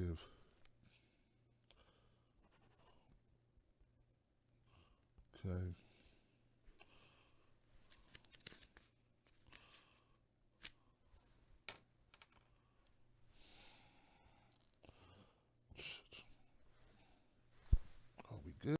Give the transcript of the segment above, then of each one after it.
active. Okay. Are we good?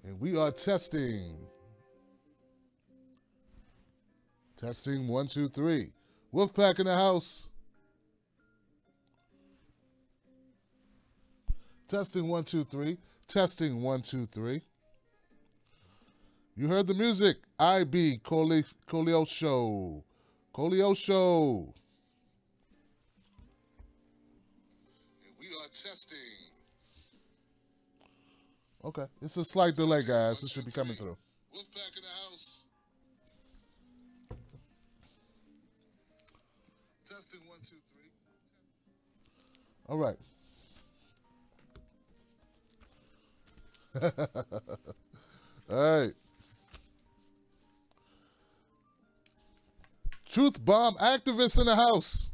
And we are testing. Testing 1, 2, 3. Wolfpack in the house. Testing 1, 2, 3. Testing 1, 2, 3. You heard the music. IB Colio Show. Colio Show. And we are testing. Okay, it's a slight delay, guys. This should be coming through. Wolfpack in the house. Testing 1, 2, 3. All right. All right. Truth bomb activists in the house.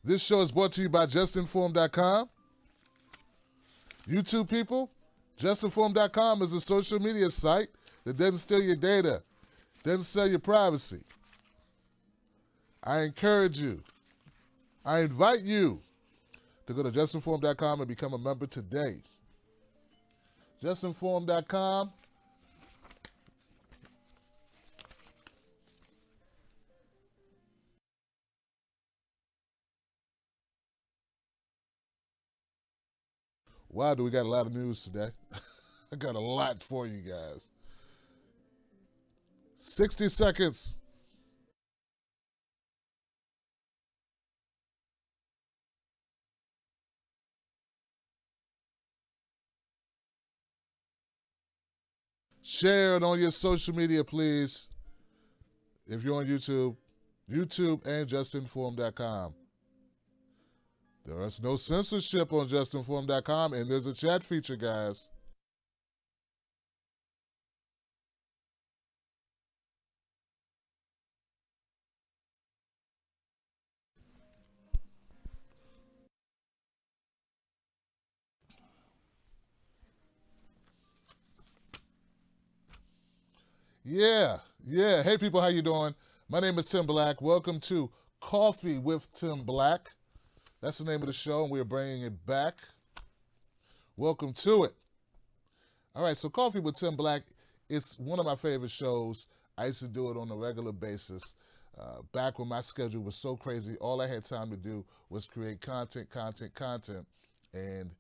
This show is brought to you by justinform.com. YouTube people, justinform.com is a social media site that doesn't steal your data, doesn't sell your privacy. I encourage you, I invite you to go to justinform.com and become a member today. Justinform.com. Wow, do we got a lot of news today? I got a lot for you guys. 60 seconds. Share it on your social media, please. If you're on YouTube, YouTube and justinform.com. There is no censorship on justinform.com, and there's a chat feature, guys. Yeah. Hey, people, how you doing? My name is Tim Black. Welcome to Coffee with Tim Black. That's the name of the show, and we're bringing it back. Welcome to it. All right, so Coffee with Tim Black, it's one of my favorite shows. I used to do it on a regular basis. Back when my schedule was so crazy, all I had time to do was create content. And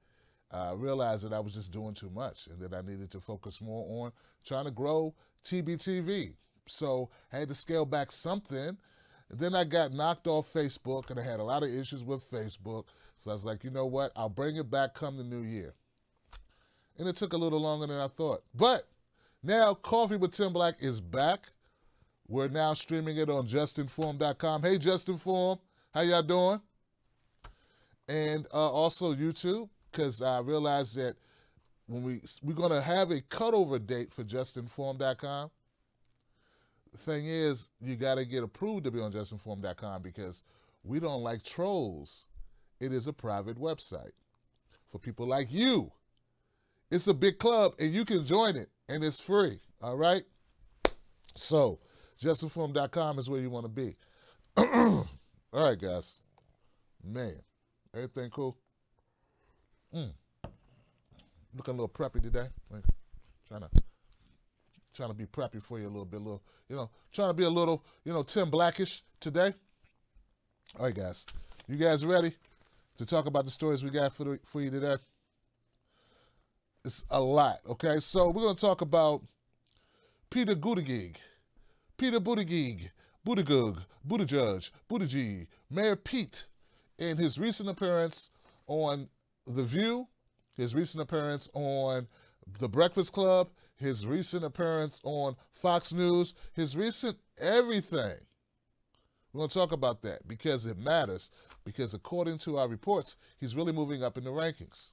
I realized that I was just doing too much and that I needed to focus more on trying to grow TBTV. So I had to scale back something. And then I got knocked off Facebook, and I had a lot of issues with Facebook. So I was like, you know what? I'll bring it back come the new year. And it took a little longer than I thought. But now Coffee with Tim Black is back. We're now streaming it on justinform.com. Hey, Justinform, how y'all doing? And also YouTube, because I realized that we're going to have a cutover date for justinform.com. The thing is, you got to get approved to be on justinform.com because we don't like trolls. It is a private website for people like you. It's a big club, and you can join it, and it's free, all right? So, justinform.com is where you want to be. All right, guys. Man, everything cool? Looking a little preppy today. Like, trying to be preppy for you a little bit, trying to be a little, Tim Blackish today. All right, guys. You guys ready to talk about the stories we got for you today? It's a lot, okay? So we're going to talk about Peter Buttigieg, Buttigieg, Mayor Pete, in his recent appearance on The View, his recent appearance on The Breakfast Club, his recent appearance on Fox News, his recent everything. We're going to talk about that because it matters, because according to our reports, he's really moving up in the rankings.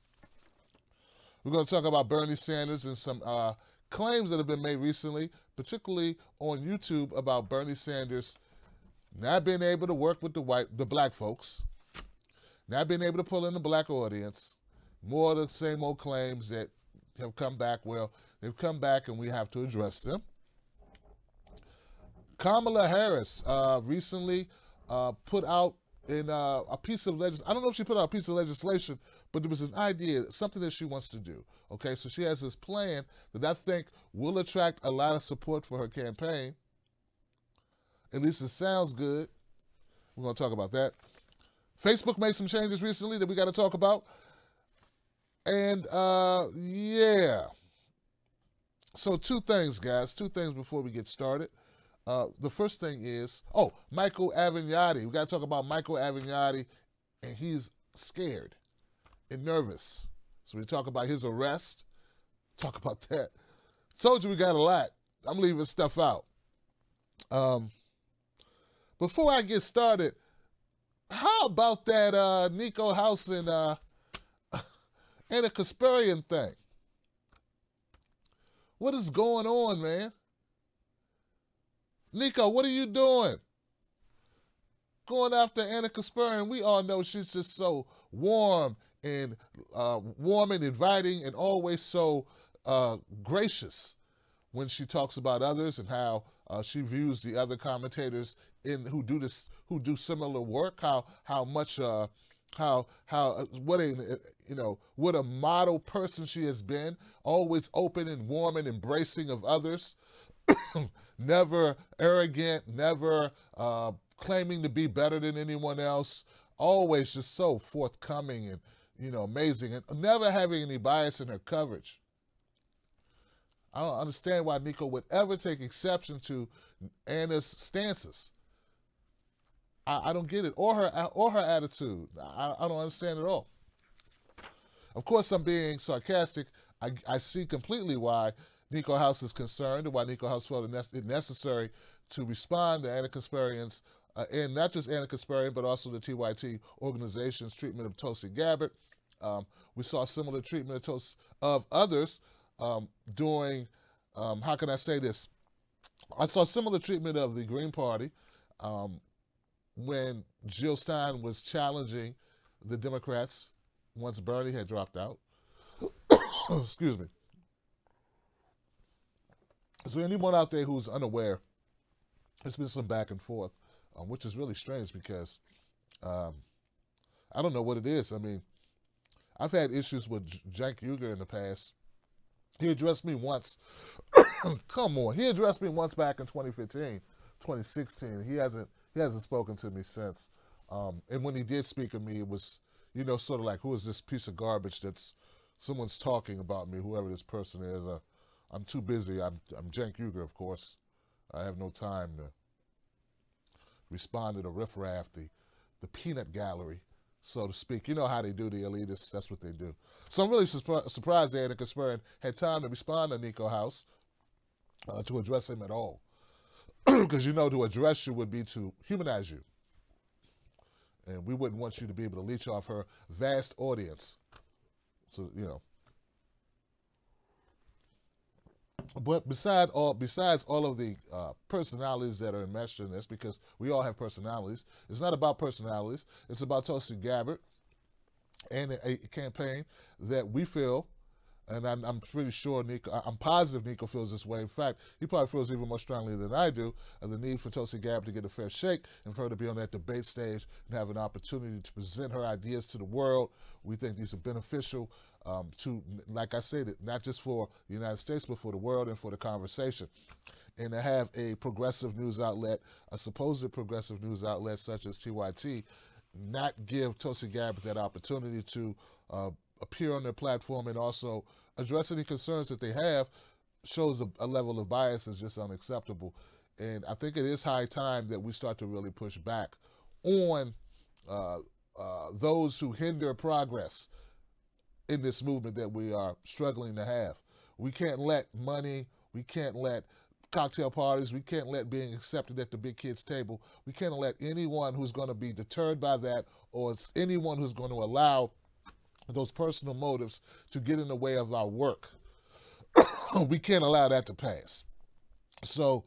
We're going to talk about Bernie Sanders and some claims that have been made recently, particularly on YouTube, about Bernie Sanders not being able to work with the black folks, not being able to pull in the black audience, more of the same old claims that have come back. Well, they've come back and we have to address them. Kamala Harris recently put out in a piece of legislation. I don't know if she put out a piece of legislation, but there was an idea, something that she wants to do. Okay, so she has this plan that I think will attract a lot of support for her campaign. At least it sounds good. We're going to talk about that. Facebook made some changes recently that we got to talk about. And, yeah. So two things, guys. Two things before we get started. The first thing is, Michael Avenatti. We got to talk about Michael Avenatti, and he's scared and nervous. So we talk about his arrest. Talk about that. Told you we got a lot. I'm leaving stuff out. Before I get started, how about that Nico House and a Kasparian thing? What is going on, man? Nico, what are you doing? Going after Anna Kasparian. We all know she's just so warm and inviting and always so gracious when she talks about others and how she views the other commentators who do similar work. What a model person she has been. Always open and warm and embracing of others. Never arrogant, never claiming to be better than anyone else. Always just so forthcoming and, amazing, and never having any bias in her coverage. I don't understand why Nico would ever take exception to Anna's stances. I don't get it, or her attitude. I don't understand at all. Of course, I'm being sarcastic. I see completely why Nico House is concerned and why Nico House felt it necessary to respond to Anna Kasparian's, and not just Anna Kasparian, but also the TYT organization's treatment of Tulsi Gabbard. We saw similar treatment of others during, how can I say this? I saw similar treatment of the Green Party when Jill Stein was challenging the Democrats once Bernie had dropped out. Excuse me. So anyone out there who's unaware, there's been some back and forth, which is really strange because I don't know what it is. I mean, I've had issues with Cenk Uygur in the past. He addressed me once. Come on. He addressed me once back in 2015, 2016. He hasn't spoken to me since. And when he did speak to me, it was, sort of like, who is this piece of garbage someone's talking about me, whoever this person is. I'm too busy. I'm Cenk Uygur, of course. I have no time to respond to the riffraff, the peanut gallery, so to speak. You know how they do, the elitists. That's what they do. So I'm really surprised that Anna Kasparian had time to respond to Nico House, to address him at all. Because to address you would be to humanize you. And we wouldn't want you to be able to leech off her vast audience. So, But besides all of the personalities that are enmeshed in this, because we all have personalities, it's not about personalities. It's about Tulsi Gabbard and a campaign that we feel, and I'm pretty sure I'm positive Nico feels this way. In fact, he probably feels even more strongly than I do of the need for Tulsi Gabbard to get a fair shake and for her to be on that debate stage and have an opportunity to present her ideas to the world. We think these are beneficial to, like I said, not just for the United States, but for the world and for the conversation. And to have a progressive news outlet, a supposed progressive news outlet such as TYT, not give Tulsi Gabbard that opportunity to appear on their platform and also address any concerns that they have shows a level of bias that's just unacceptable. And I think it is high time that we start to really push back on those who hinder progress in this movement that we are struggling to have. We can't let money, we can't let cocktail parties, we can't let being accepted at the big kids table, we can't let anyone who's going to be deterred by that, or anyone who's going to allow those personal motives to get in the way of our work. We can't allow that to pass. So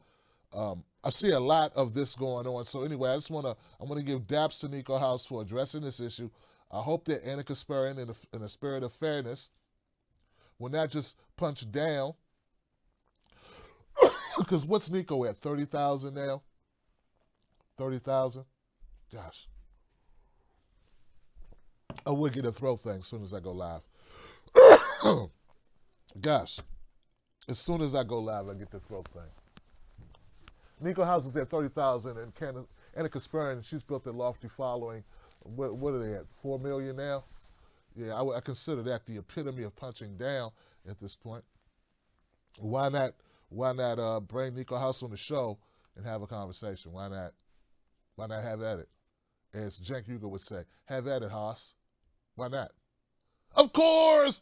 I see a lot of this going on. So anyway, I want to give daps to Nico House for addressing this issue. I hope that Annika Sperrin, in a spirit of fairness, will not just punch down. Because what's Nico at, 30,000 now? 30,000? Gosh. I will get a throat thing as soon as I go live. Gosh. As soon as I go live, I get the throat thing. Nico House is at 30,000, and Annika Sperrin, she's built a lofty following. What are they at, 4 million now? Yeah, I consider that the epitome of punching down at this point. Why not bring Nico House on the show and have a conversation? Why not have at it? As Cenk Uygur would say, have at it, Haas. Why not? Of course!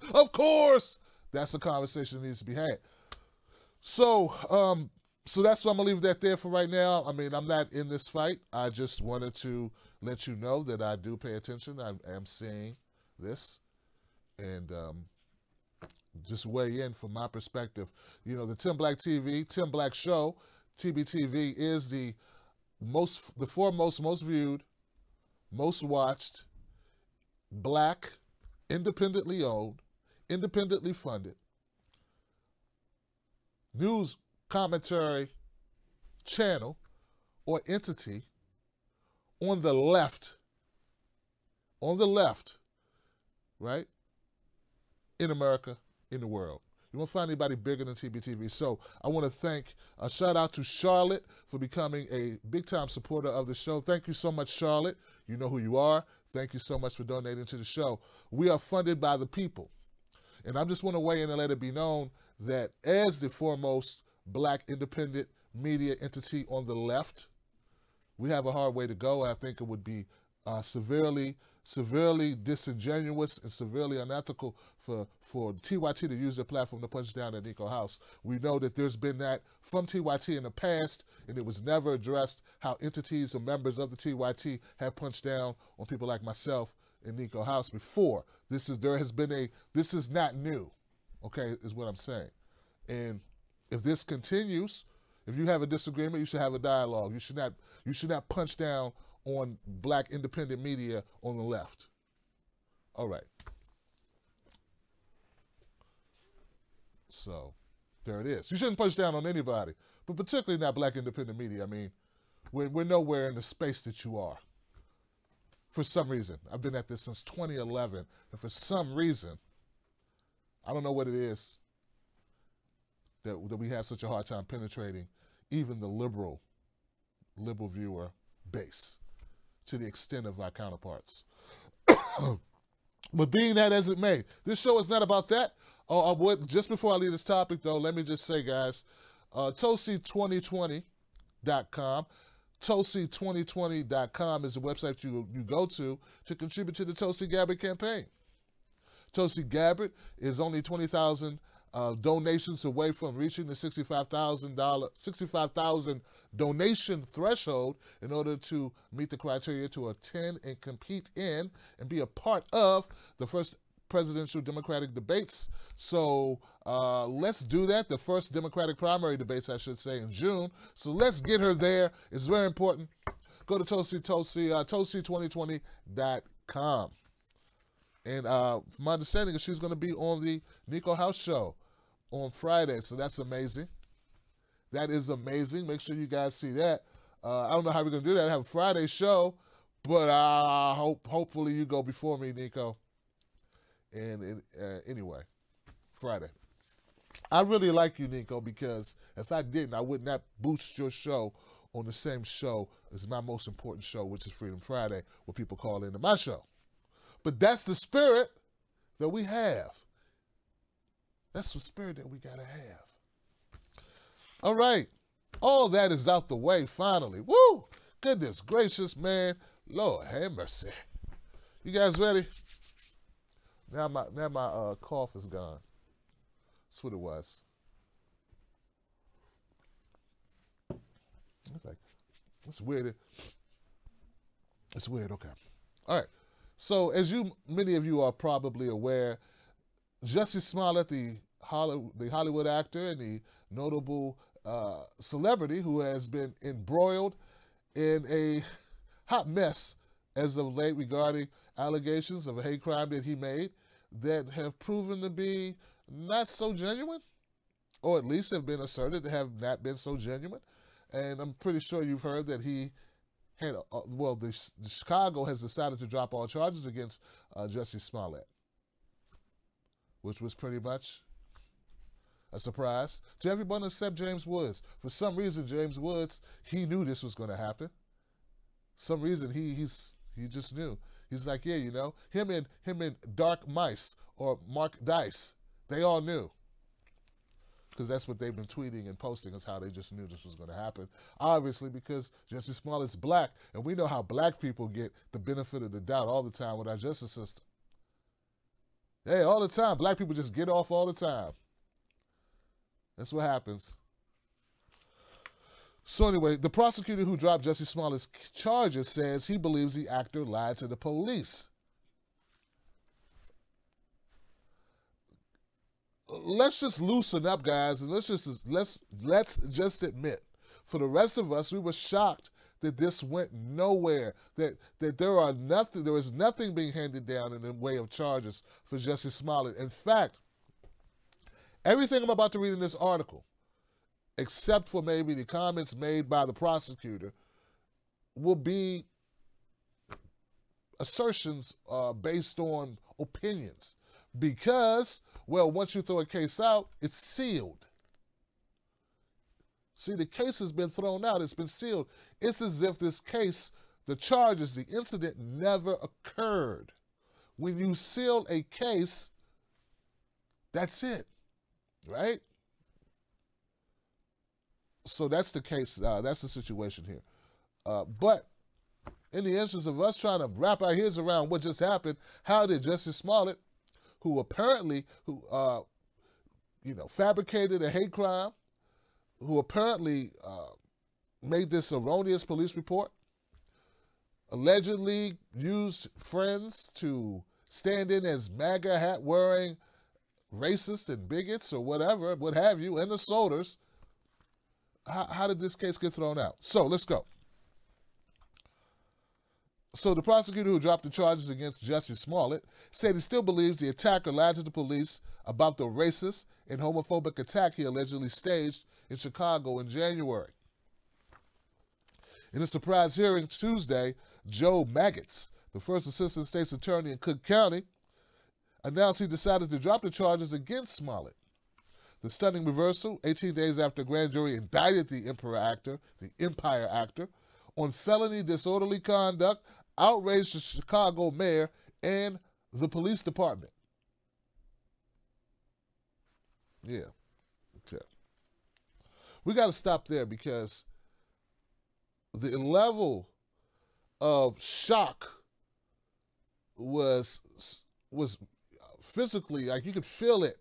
That's a conversation that needs to be had. So that's why I'm going to leave that there for right now. I mean, I'm not in this fight. I just wanted to let you know that I do pay attention. I am seeing this. And just weigh in from my perspective. You know, the Tim Black TV, Tim Black Show, TBTV, is the foremost, most viewed, most watched, Black, independently owned, independently funded news commentary channel or entity on the left, right, in America, in the world. You won't find anybody bigger than TBTV. So I want to thank, a shout out to Charlotte for becoming a big-time supporter of the show. Thank you so much, Charlotte. You know who you are. Thank you so much for donating to the show. We are funded by the people. And I just want to weigh in and let it be known that as the foremost Black independent media entity on the left, we have a hard way to go. And I think it would be severely disingenuous and severely unethical for TYT to use their platform to punch down at Nico House. We know that there's been that from TYT in the past, and it was never addressed how entities or members of the TYT have punched down on people like myself and Nico House before. This is not new, okay, is what I'm saying. And if this continues, if you have a disagreement, you should have a dialogue. You should not punch down on Black independent media on the left. All right. So there it is. You shouldn't punch down on anybody, but particularly not Black independent media. I mean, we're nowhere in the space that you are. For some reason, I've been at this since 2011, and for some reason, I don't know what it is that we have such a hard time penetrating even the liberal viewer base to the extent of our counterparts. But being that as it may, this show is not about that. Just before I leave this topic, though, let me just say, guys, Tulsi2020.com. Tulsi2020.com is the website you go to contribute to the Tulsi Gabbard campaign. Tulsi Gabbard is only 20,000 donations away from reaching the $65,000 donation threshold in order to meet the criteria to attend and compete in and be a part of the first presidential Democratic debates. So let's do that. The first Democratic primary debates, I should say, in June. So let's get her there. It's very important. Go to Tosi2020.com. And from my understanding, she's going to be on the Nico House show on Friday. So that's amazing. That is amazing. Make sure you guys see that. I don't know how we're going to do that. I have a Friday show, but hopefully you go before me, Nico. And anyway, Friday. I really like you, Nico, because if I didn't, I would not boost your show on the same show as my most important show, which is Freedom Friday, where people call into my show. But that's the spirit that we have. That's the spirit that we got to have. All right. All that is out the way, finally. Woo! Goodness gracious, man. Lord have mercy. You guys ready? Now my cough is gone. That's what it was. It's like, it's weird. It's weird, okay. All right. So as many of you are probably aware, Jussie Smollett, the Hollywood actor and the notable celebrity who has been embroiled in a hot mess as of late regarding allegations of a hate crime that he made that have proven to be not so genuine, or at least have been asserted to have not been so genuine. And I'm pretty sure you've heard that he had, the Chicago has decided to drop all charges against Jussie Smollett, which was pretty much a surprise to everyone except James Woods. For some reason, James Woods, he knew this was going to happen. Some reason he just knew. He's like, yeah, you know, him and Dark Mice or Mark Dice, they all knew. Because that's what they've been tweeting and posting, is how they just knew this was going to happen. Obviously, because Jussie Smollett's black, and we know how black people get the benefit of the doubt all the time with our justice system. Hey, all the time. Black people just get off all the time. That's what happens. So anyway, the prosecutor who dropped Jussie Smollett's charges says he believes the actor lied to the police. Let's just loosen up, guys, and let's just admit, for the rest of us, we were shocked that this went nowhere, that there was nothing being handed down in the way of charges for Jussie Smollett. In fact, everything I'm about to read in this article, except for maybe the comments made by the prosecutor, will be assertions based on opinions. Because, well, once you throw a case out, it's sealed. See, the case has been thrown out. It's been sealed. It's as if this case, the charges, the incident never occurred. When you seal a case, that's it, right? So that's the case. That's the situation here. But in the interest of us trying to wrap our heads around what just happened, how did Jussie Smollett, who apparently, fabricated a hate crime, who apparently made this erroneous police report, allegedly used friends to stand in as MAGA hat wearing racists and bigots or whatever, what have you, and assaulters. How did this case get thrown out? So let's go. So the prosecutor who dropped the charges against Jussie Smollett said he still believes the attacker lied to the police about the racist and homophobic attack he allegedly staged in Chicago in January. In a surprise hearing Tuesday, Joe Maggots, the first assistant state's attorney in Cook County, announced he decided to drop the charges against Smollett. The stunning reversal, 18 days after a grand jury indicted the Empire actor, on felony disorderly conduct, outraged the Chicago mayor and the police department. Yeah. Okay. We got to stop there because the level of shock was physically, like you could feel it.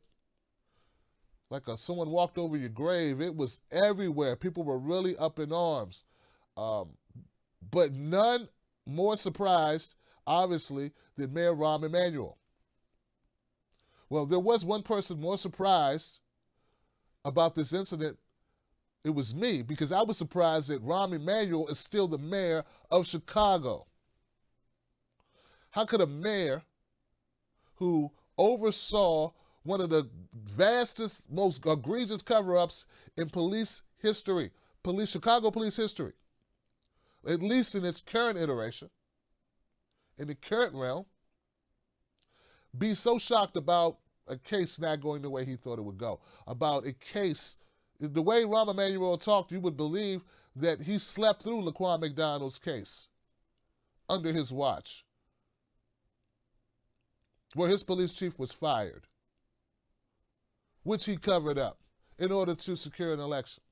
Like someone walked over your grave. It was everywhere. People were really up in arms. But none more surprised, obviously, than Mayor Rahm Emanuel. Well, there was one person more surprised about this incident. It was me, because I was surprised that Rahm Emanuel is still the mayor of Chicago. How could a mayor who oversaw one of the vastest, most egregious cover-ups in police history, Chicago police history, at least in its current iteration, in the current realm, be so shocked about a case not going the way he thought it would go, about a case, the way Rahm Emanuel talked, you would believe that he slept through Laquan McDonald's case under his watch, where his police chief was fired, which he covered up in order to secure an election.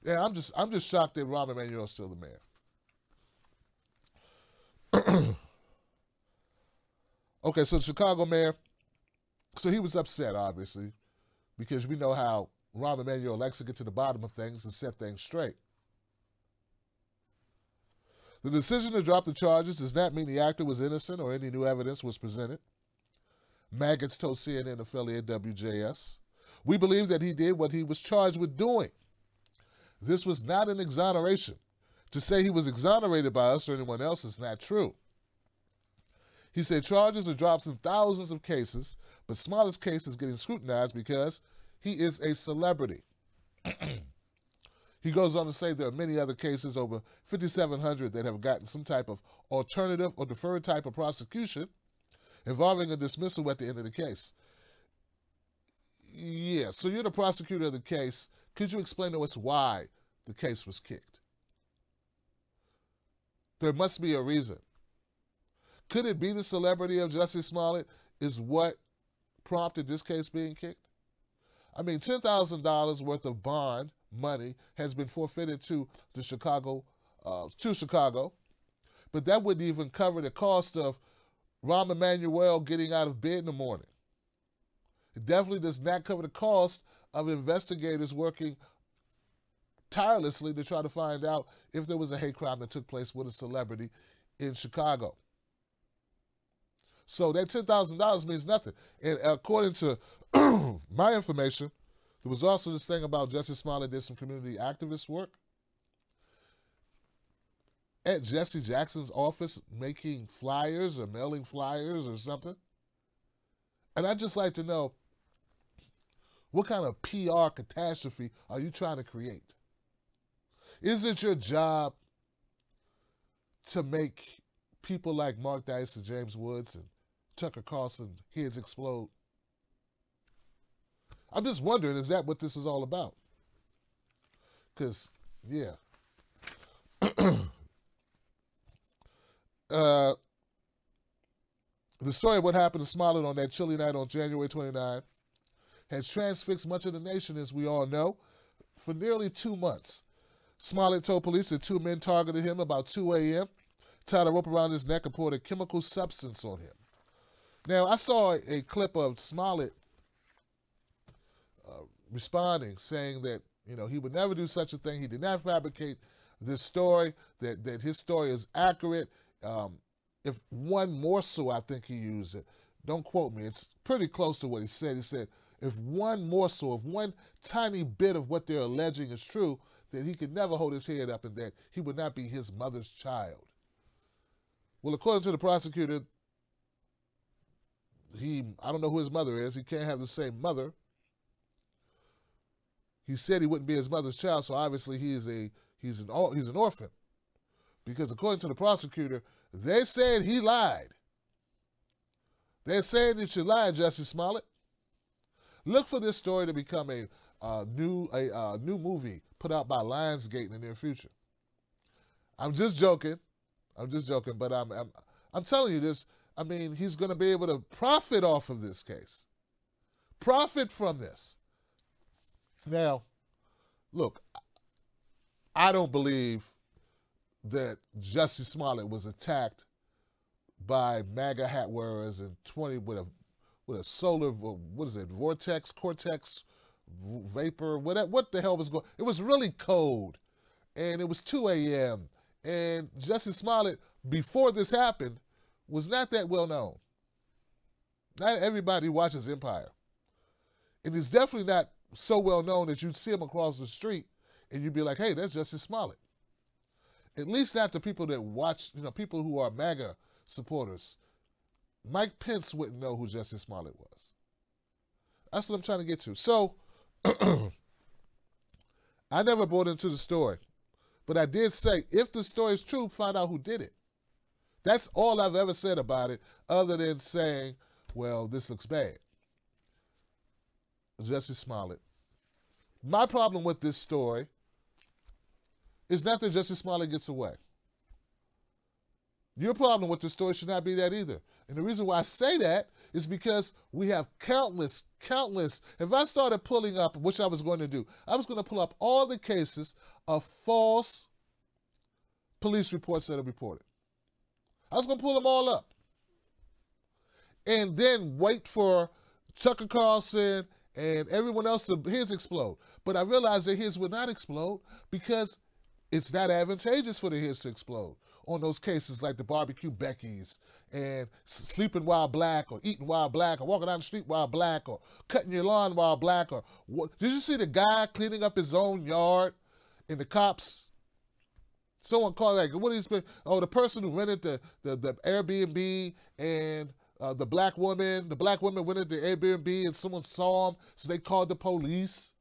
Yeah, I'm just shocked that Rahm Emanuel is still the mayor. Okay, so the Chicago mayor, so he was upset, obviously, because we know how Rahm Emanuel likes to get to the bottom of things and set things straight. The decision to drop the charges does not mean the actor was innocent or any new evidence was presented. Maggots told CNN affiliate WJS, "We believe that he did what he was charged with doing. This was not an exoneration. To say he was exonerated by us or anyone else is not true." He said charges are dropped in thousands of cases, but Smollett's case is getting scrutinized because he is a celebrity. He goes on to say there are many other cases, over 5,700, that have gotten some type of alternative or deferred type of prosecution involving a dismissal at the end of the case. Yeah, so you're the prosecutor of the case. Could you explain to us why the case was kicked? There must be a reason. Could it be the celebrity of Jussie Smollett is what prompted this case being kicked? I mean, $10,000 worth of bond money has been forfeited to Chicago, but that wouldn't even cover the cost of Rahm Emanuel getting out of bed in the morning. It definitely does not cover the cost of investigators working tirelessly to try to find out if there was a hate crime that took place with a celebrity in Chicago. So that $10,000 means nothing. And according to my information, there was also this thing about Jussie Smollett did some community activist work at Jesse Jackson's office, making flyers or mailing flyers or something. And I'd just like to know, what kind of PR catastrophe are you trying to create? Is it your job to make people like Mark Dice and James Woods and Tucker Carlson heads explode? I'm just wondering, is that what this is all about? Because, yeah. The story of what happened to Smollett on that chilly night on January 29 has transfixed much of the nation, as we all know, for nearly 2 months. Smollett told police that 2 men targeted him about 2 a.m., tied a rope around his neck and poured a chemical substance on him. Now, I saw a clip of Smollett responding, saying that, he would never do such a thing. He did not fabricate this story, that his story is accurate. If one morsel, I think he used it. Don't quote me. It's pretty close to what he said. He said, if one morsel, if one tiny bit of what they're alleging is true, that he could never hold his head up and that he would not be his mother's child. Well, according to the prosecutor, I don't know who his mother is. He can't have the same mother. He said he wouldn't be his mother's child, so obviously he's an orphan. Because according to the prosecutor, they said he lied. They're saying that you lied, Jussie Smollett. Look for this story to become a new movie put out by Lionsgate in the near future. I'm just joking, but I'm telling you this. I mean, he's going to be able to profit off of this case. Profit from this. Now, look, I don't believe that Jussie Smollett was attacked by MAGA hat wearers and 20 with a solar, what is it, vortex, cortex, vapor, what the hell was going on? It was really cold, and it was 2 a.m., and Jussie Smollett, before this happened, was not that well known. Not everybody watches Empire. And he's definitely not so well known that you'd see him across the street and you'd be like, hey, that's Jussie Smollett. At least not the people that watch, people who are MAGA supporters. Mike Pence wouldn't know who Jussie Smollett was. That's what I'm trying to get to. So, I never bought into the story. But I did say, if the story is true, find out who did it. That's all I've ever said about it, other than saying, well, this looks bad. Jussie Smollett. My problem with this story is not that Jussie Smollett gets away. Your problem with the story should not be that either. And the reason why I say that is because we have countless. If I started pulling up, which I was going to do, I was going to pull up all the cases of false police reports that are reported. I was going to pull them all up. And then wait for Tucker Carlson and everyone else to his explode. But I realized that his would not explode because it's not advantageous for the his to explode on those cases like the barbecue Becky's and sleeping while black or eating while black or walking down the street while black or cutting your lawn while black or what. Did you see the guy cleaning up his own yard and the cops? Someone called like, what he's been, the person who rented the Airbnb and the black woman went into the Airbnb and someone saw him, so they called the police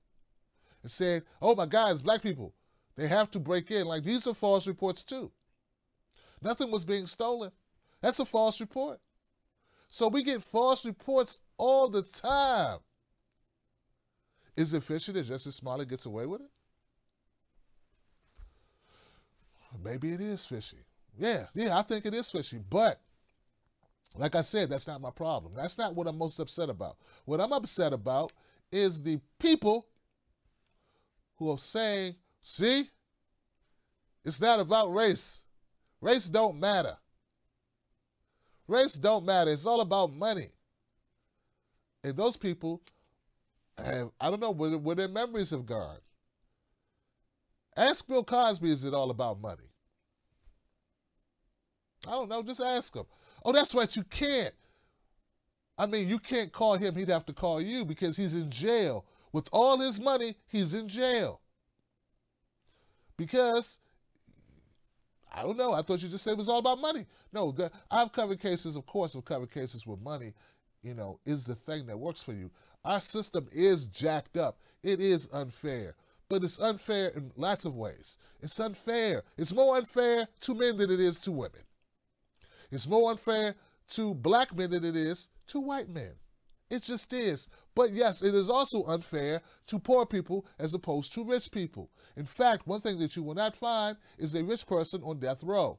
and said, oh my God, it's black people. They have to break in. Like, these are false reports too. Nothing was being stolen. That's a false report. So we get false reports all the time. Is it fishy that Jussie Smollett gets away with it? Maybe it is fishy. Yeah, I think it is fishy. But, like I said, that's not my problem. That's not what I'm most upset about. What I'm upset about is the people who are saying, see, it's not about race. Race don't matter. Race don't matter. It's all about money. And those people have, I don't know where their memories have gone. Ask Bill Cosby, is it all about money? I don't know, just ask him. Oh, that's right, you can't. I mean, you can't call him, he'd have to call you because he's in jail. With all his money, he's in jail. Because, I don't know, I thought you just said it was all about money. No, I've covered cases, of course, I've covered cases where money, is the thing that works for you. Our system is jacked up. It is unfair. But it's unfair in lots of ways. It's unfair. It's more unfair to men than it is to women. It's more unfair to black men than it is to white men. It just is. But yes, it is also unfair to poor people as opposed to rich people. In fact, one thing that you will not find is a rich person on death row,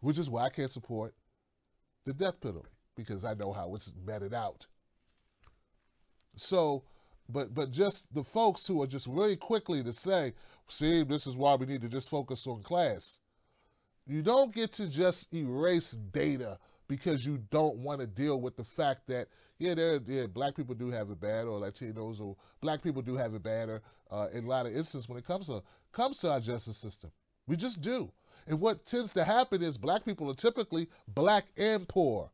which is why I can't support the death penalty, because I know how it's meted out. So, but just the folks who are just really quickly to say, see, this is why we need to just focus on class. You don't get to just erase data because you don't want to deal with the fact that, black people do have it bad, or Latinos, or black people do have it badder in a lot of instances when it comes to our justice system. We just do. And what tends to happen is black people are typically black and poor.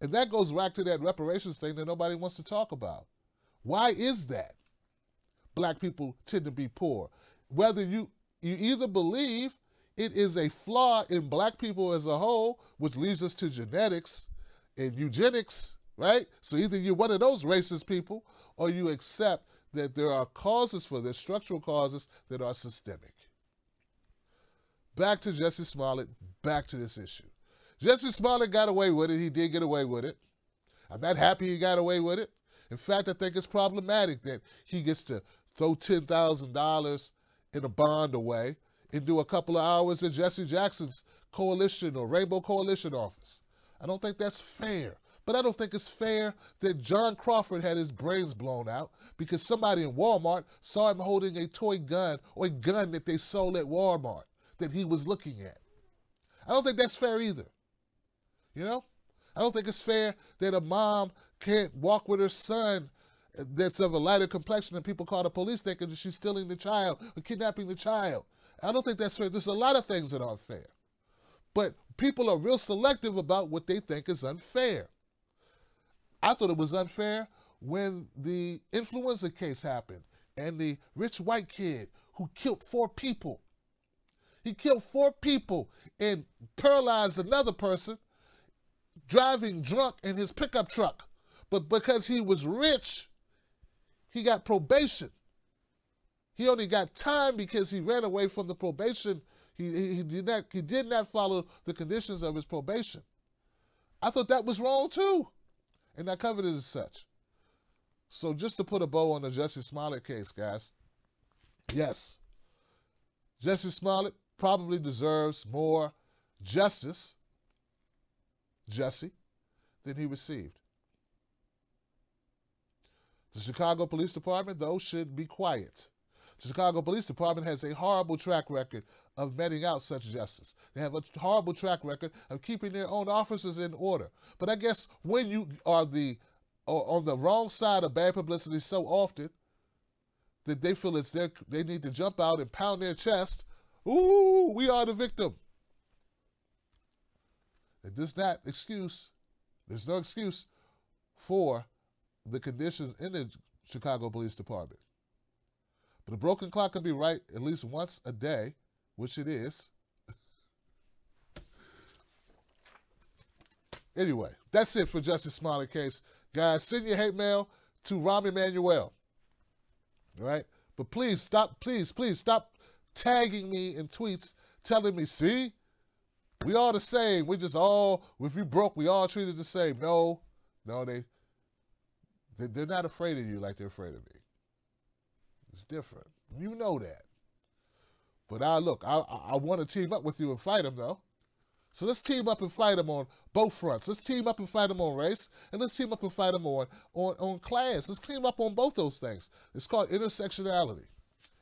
And that goes back to that reparations thing that nobody wants to talk about. Why is that? Black people tend to be poor. Whether you either believe it is a flaw in black people as a whole, which leads us to genetics and eugenics, right? So either you're one of those racist people or you accept that there are causes for this, structural causes that are systemic. Back to Jussie Smollett, back to this issue. Jussie Smollett got away with it. He did get away with it. I'm not happy he got away with it. In fact, I think it's problematic that he gets to throw $10,000 in a bond away and do a couple of hours in Jesse Jackson's coalition or Rainbow Coalition office. I don't think that's fair. But I don't think it's fair that John Crawford had his brains blown out because somebody in Walmart saw him holding a toy gun or a gun that they sold at Walmart that he was looking at. I don't think that's fair either. I don't think it's fair that a mom can't walk with her son that's of a lighter complexion and people call the police thinking that she's stealing the child or kidnapping the child. I don't think that's fair. There's a lot of things that aren't fair. But people are real selective about what they think is unfair. I thought it was unfair when the influenza case happened and the rich white kid who killed 4 people. He killed 4 people and paralyzed another person driving drunk in his pickup truck. But because he was rich, he got probation. He only got time because he ran away from the probation. He did not follow the conditions of his probation. I thought that was wrong too. And I covered it as such. So just to put a bow on the Jussie Smollett case, guys. Yes, Jussie Smollett probably deserves more justice, Jussie, than he received. The Chicago Police Department, though, should be quiet. The Chicago Police Department has a horrible track record of meting out such justice. They have a horrible track record of keeping their own officers in order. But I guess when you are on the wrong side of bad publicity so often that they feel they need to jump out and pound their chest, ooh, we are the victim. It does not excuse, there's no excuse for the conditions in the Chicago Police Department. But a broken clock can be right at least once a day, which it is. Anyway, that's it for Jussie Smollett case. Guys, send your hate mail to Rahm Emanuel. All right? But please stop tagging me in tweets telling me, see, we all the same. We just all, if you broke, we all treated the same. No, they're not afraid of you like they're afraid of me. It's different. You know that. But I want to team up with you and fight them, though. So let's team up and fight them on both fronts. Let's team up and fight them on race, and let's team up and fight them on class. Let's team up on both those things. It's called intersectionality,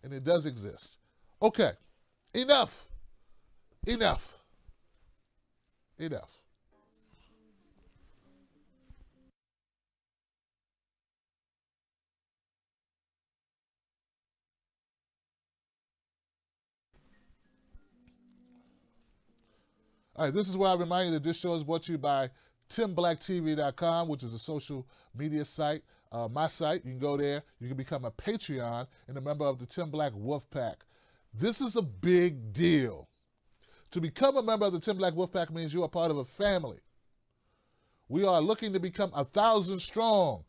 and it does exist. Okay, enough. All right, this is where I remind you that this show is brought to you by TimBlackTV.com, which is a social media site, my site. You can go there. You can become a Patreon and a member of the Tim Black Wolf Pack. This is a big deal. To become a member of the Tim Black Wolf Pack means you are part of a family. We are looking to become 1,000 strong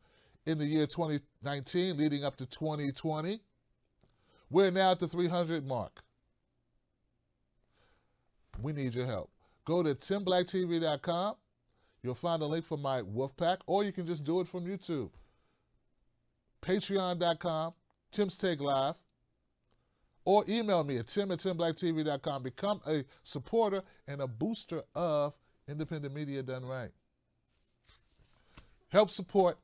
in the year 2019, leading up to 2020. We're now at the 300 mark. We need your help. Go to TimBlackTV.com. You'll find a link for my Wolf Pack, or you can just do it from YouTube. Patreon.com, Tim's Take Live, or email me at tim@TimBlackTV.com. Become a supporter and a booster of independent media done right. Help support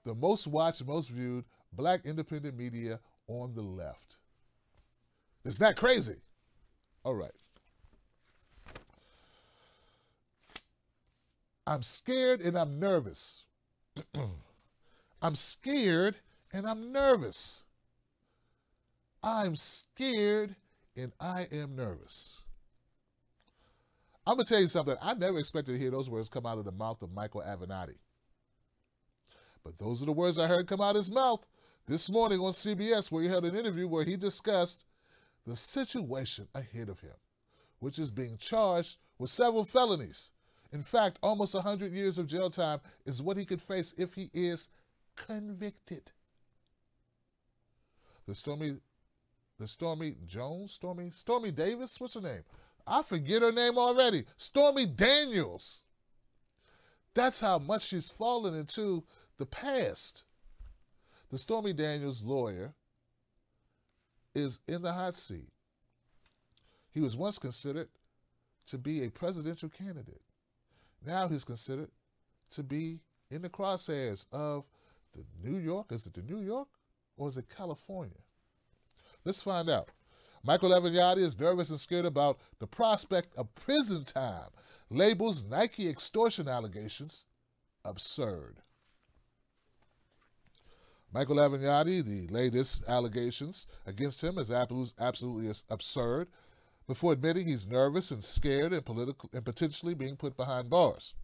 the most watched, most viewed black independent media on the left. It's not crazy. All right. I'm scared and I'm nervous. I'm scared and I'm nervous. I'm scared and I am nervous. I'm going to tell you something. I never expected to hear those words come out of the mouth of Michael Avenatti. But those are the words I heard come out of his mouth this morning on CBS, where he held an interview where he discussed the situation ahead of him, which is being charged with several felonies. In fact, almost 100 years of jail time is what he could face if he is convicted. Stormy Davis, what's her name? I forget her name already. Stormy Daniels. That's how much she's fallen into the past. The Stormy Daniels lawyer is in the hot seat. He was once considered to be a presidential candidate. Now he's considered to be in the crosshairs of the New York. Is it the New York or is it California? Let's find out. Michael Avenatti is nervous and scared about the prospect of prison time. Labels Nike extortion allegations absurd. Michael Avenatti, the latest allegations against him is absolutely absurd, before admitting he's nervous and scared and potentially being put behind bars.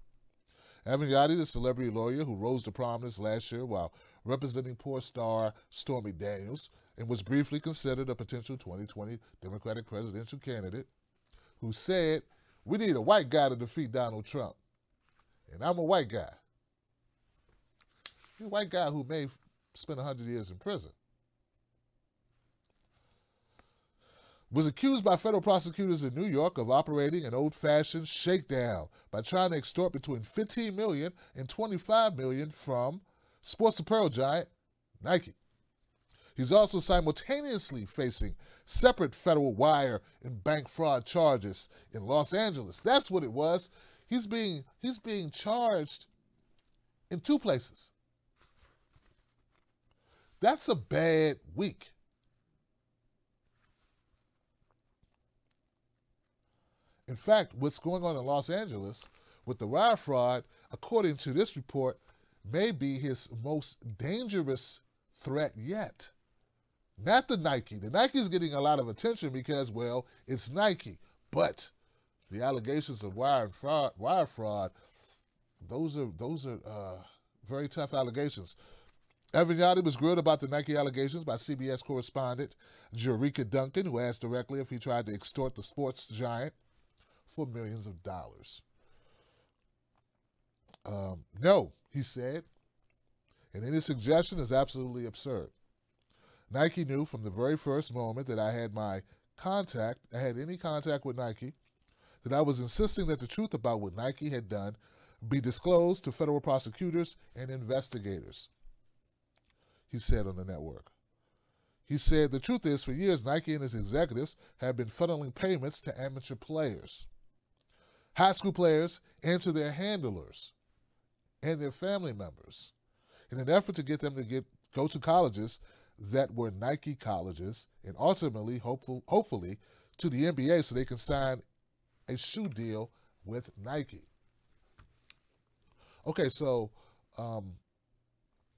Avenatti, the celebrity lawyer who rose to prominence last year while representing porn star Stormy Daniels and was briefly considered a potential 2020 Democratic presidential candidate, who said, "We need a white guy to defeat Donald Trump. And I'm a white guy." He's a white guy who may spend 100 years in prison. Was accused by federal prosecutors in New York of operating an old-fashioned shakedown by trying to extort between $15 million and $25 million from sports apparel giant Nike. He's also simultaneously facing separate federal wire and bank fraud charges in Los Angeles. That's what it was. He's being charged in 2 places. That's a bad week. In fact, what's going on in Los Angeles with the wire fraud, according to this report, may be his most dangerous threat yet. Not the Nike. The Nike's getting a lot of attention because, well, it's Nike. But the allegations of wire fraud, those are very tough allegations. Avenatti was grilled about the Nike allegations by CBS correspondent Jericka Duncan, who asked directly if he tried to extort the sports giant for millions of dollars. No, he said, and any suggestion is absolutely absurd. Nike knew from the very first moment that I had any contact with Nike, that I was insisting that the truth about what Nike had done be disclosed to federal prosecutors and investigators, he said on the network. He said, the truth is, for years, Nike and its executives have been funneling payments to amateur players, high school players, and to their handlers and their family members in an effort to get them to go to colleges that were Nike colleges and ultimately, hopefully, to the NBA so they can sign a shoe deal with Nike. Okay, so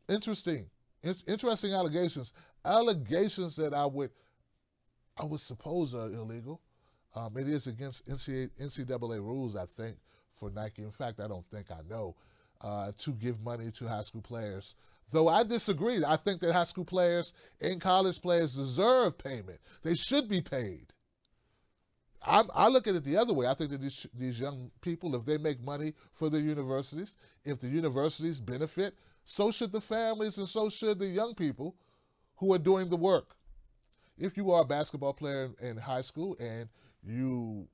interesting allegations. Allegations that I would suppose are illegal. It is against NCAA rules, I think, for Nike. In fact, I don't think I know, to give money to high school players. Though I disagree. I think that high school players and college players deserve payment. They should be paid. I look at it the other way. I think that these young people, if they make money for their universities, if the universities benefit, so should the families and so should the young people who are doing the work. If you are a basketball player in high school and you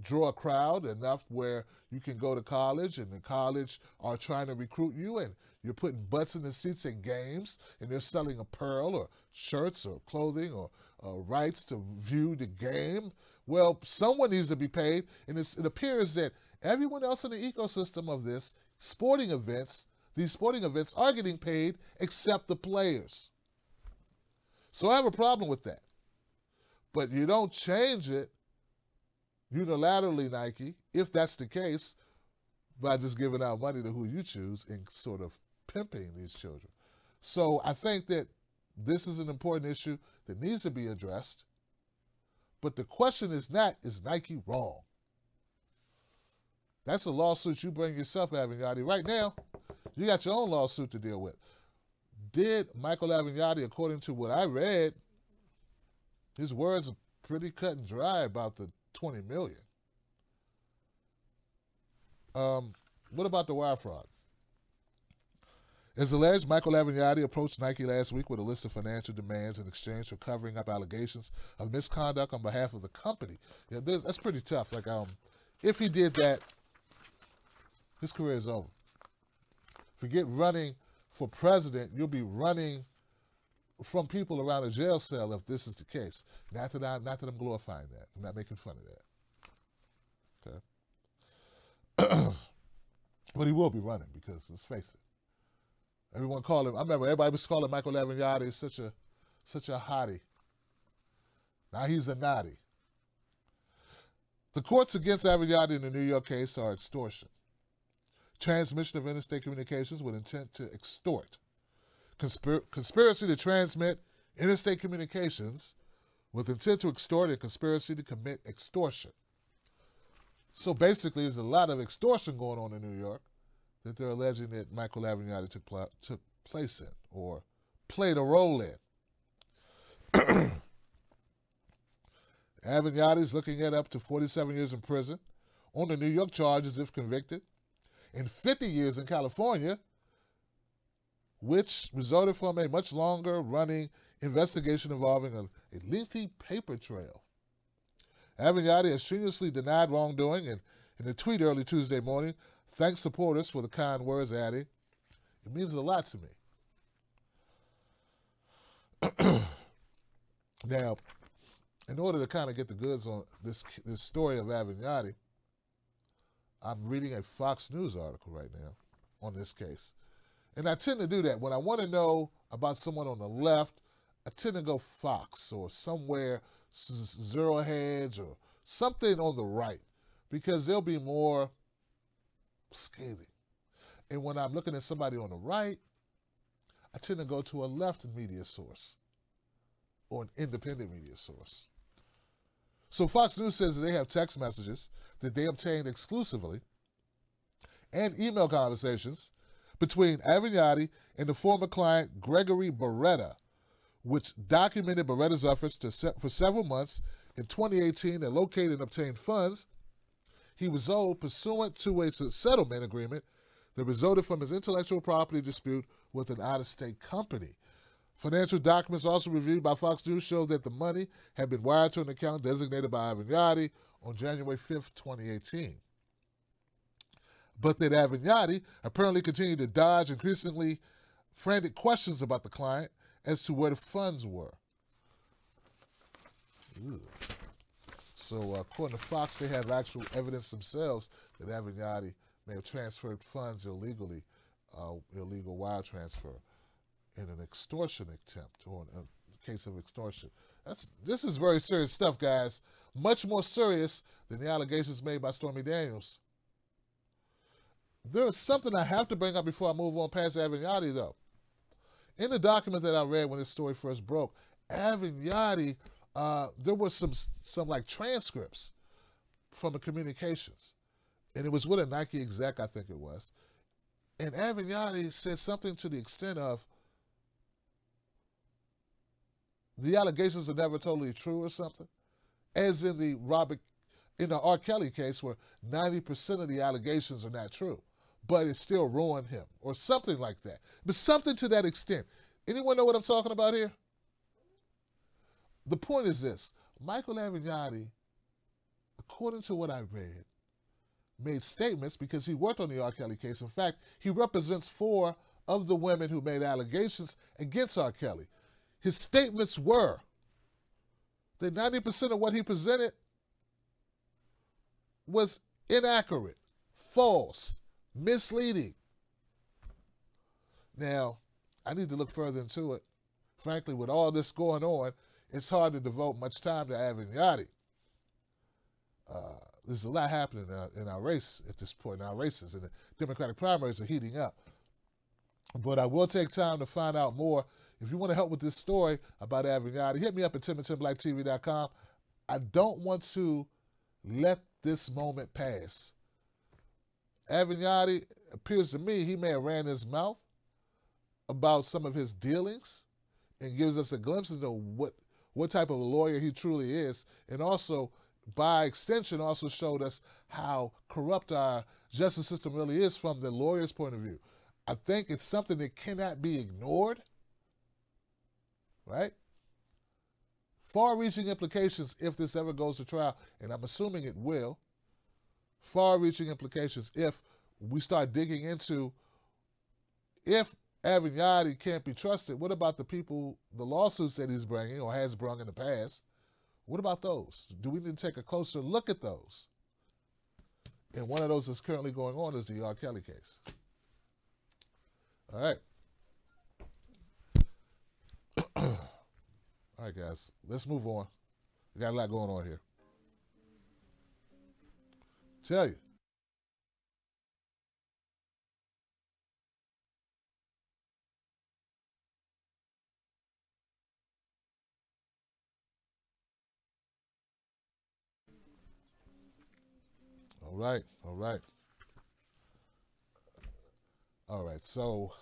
draw a crowd enough where you can go to college and the college are trying to recruit you and you're putting butts in the seats at games and they're selling apparel or shirts or clothing or rights to view the game, well, someone needs to be paid, and it appears that everyone else in the ecosystem of these sporting events are getting paid except the players. So I have a problem with that. But you don't change it unilaterally, Nike, if that's the case, by just giving out money to who you choose and sort of pimping these children. So I think that this is an important issue that needs to be addressed. But the question is not, is Nike wrong? That's a lawsuit you bring yourself, Avenatti. Right now, you got your own lawsuit to deal with. Did Michael Avenatti, according to what I read, his words are pretty cut and dry about the $20 million. What about the wire fraud? As alleged, Michael Avenatti approached Nike last week with a list of financial demands in exchange for covering up allegations of misconduct on behalf of the company. Yeah, that's pretty tough. Like, if he did that, his career is over. Forget running for president. You'll be running from people around a jail cell if this is the case. Not that I'm glorifying that. I'm not making fun of that. Okay. But he will be running because, let's face it, everyone called him. I remember everybody was calling Michael Avenatti such a hottie. Now he's a naughty. The courts against Avenatti in the New York case are extortion, transmission of interstate communications with intent to extort, conspiracy to transmit interstate communications with intent to extort, and conspiracy to commit extortion. So basically, there's a lot of extortion going on in New York that they're alleging that Michael Avenatti took place in or played a role in. Avenatti is looking at up to 47 years in prison on the New York charges if convicted, and 50 years in California, which resulted from a much longer running investigation involving a lengthy paper trail. Avenatti has strenuously denied wrongdoing and in a tweet early Tuesday morning, thanked supporters for the kind words, adding, "It means a lot to me." Now, in order to kind of get the goods on this story of Avenatti, I'm reading a Fox News article right now on this case. And I tend to do that. When I want to know about someone on the left, I tend to go Fox or somewhere, Zero Hedge or something on the right, because they'll be more scathing. And when I'm looking at somebody on the right, I tend to go to a left media source or an independent media source. So Fox News says that they have text messages that they obtained exclusively and email conversations between Avenatti and the former client Gregory Beretta, which documented Beretta's efforts for several months in 2018 to locate and obtain funds he was owed pursuant to a settlement agreement that resulted from his intellectual property dispute with an out-of-state company. Financial documents also reviewed by Fox News show that the money had been wired to an account designated by Avenatti on January 5th, 2018. But that Avenatti apparently continued to dodge increasingly frantic questions about the client as to where the funds were. Ew. So according to Fox, they have actual evidence themselves that Avenatti may have transferred funds illegally, illegal wire transfer, in an extortion attempt or in a case of extortion. This is very serious stuff, guys. Much more serious than the allegations made by Stormy Daniels. There is something I have to bring up before I move on past Avenatti, though. In the document that I read when this story first broke, Avenatti, there were some like transcripts from the communications, and it was with a Nike exec, I think it was. And Avenatti said something to the extent of, the allegations are never totally true or something, as in the R. Kelly case where 90% of the allegations are not true, but it still ruined him, or something like that. But something to that extent. Anyone know what I'm talking about here? The point is this. Michael Avenatti, according to what I read, made statements because he worked on the R. Kelly case. In fact, he represents 4 of the women who made allegations against R. Kelly. His statements were that 90% of what he presented was inaccurate, false, misleading. Now, I need to look further into it. Frankly, with all this going on, it's hard to devote much time to Avenatti. There's a lot happening in our race at this point, in our races, and the Democratic primaries are heating up. But I will take time to find out more. If you want to help with this story about Avenatti, hit me up at tim@timblacktv.com. I don't want to let this moment pass. Avenatti, appears to me, he may have ran his mouth about some of his dealings and gives us a glimpse into what type of a lawyer he truly is, and also, by extension, also showed us how corrupt our justice system really is from the lawyer's point of view. I think it's something that cannot be ignored, right? Far-reaching implications if this ever goes to trial, and I'm assuming it will. Far-reaching implications if we start digging into, if Avenatti can't be trusted, what about the people, the lawsuits that he's bringing or has brought in the past? What about those? Do we need to take a closer look at those? And one of those that's currently going on is the R. Kelly case. All right. All right, guys, let's move on. We got a lot going on here. Tell you. All right, all right. All right, so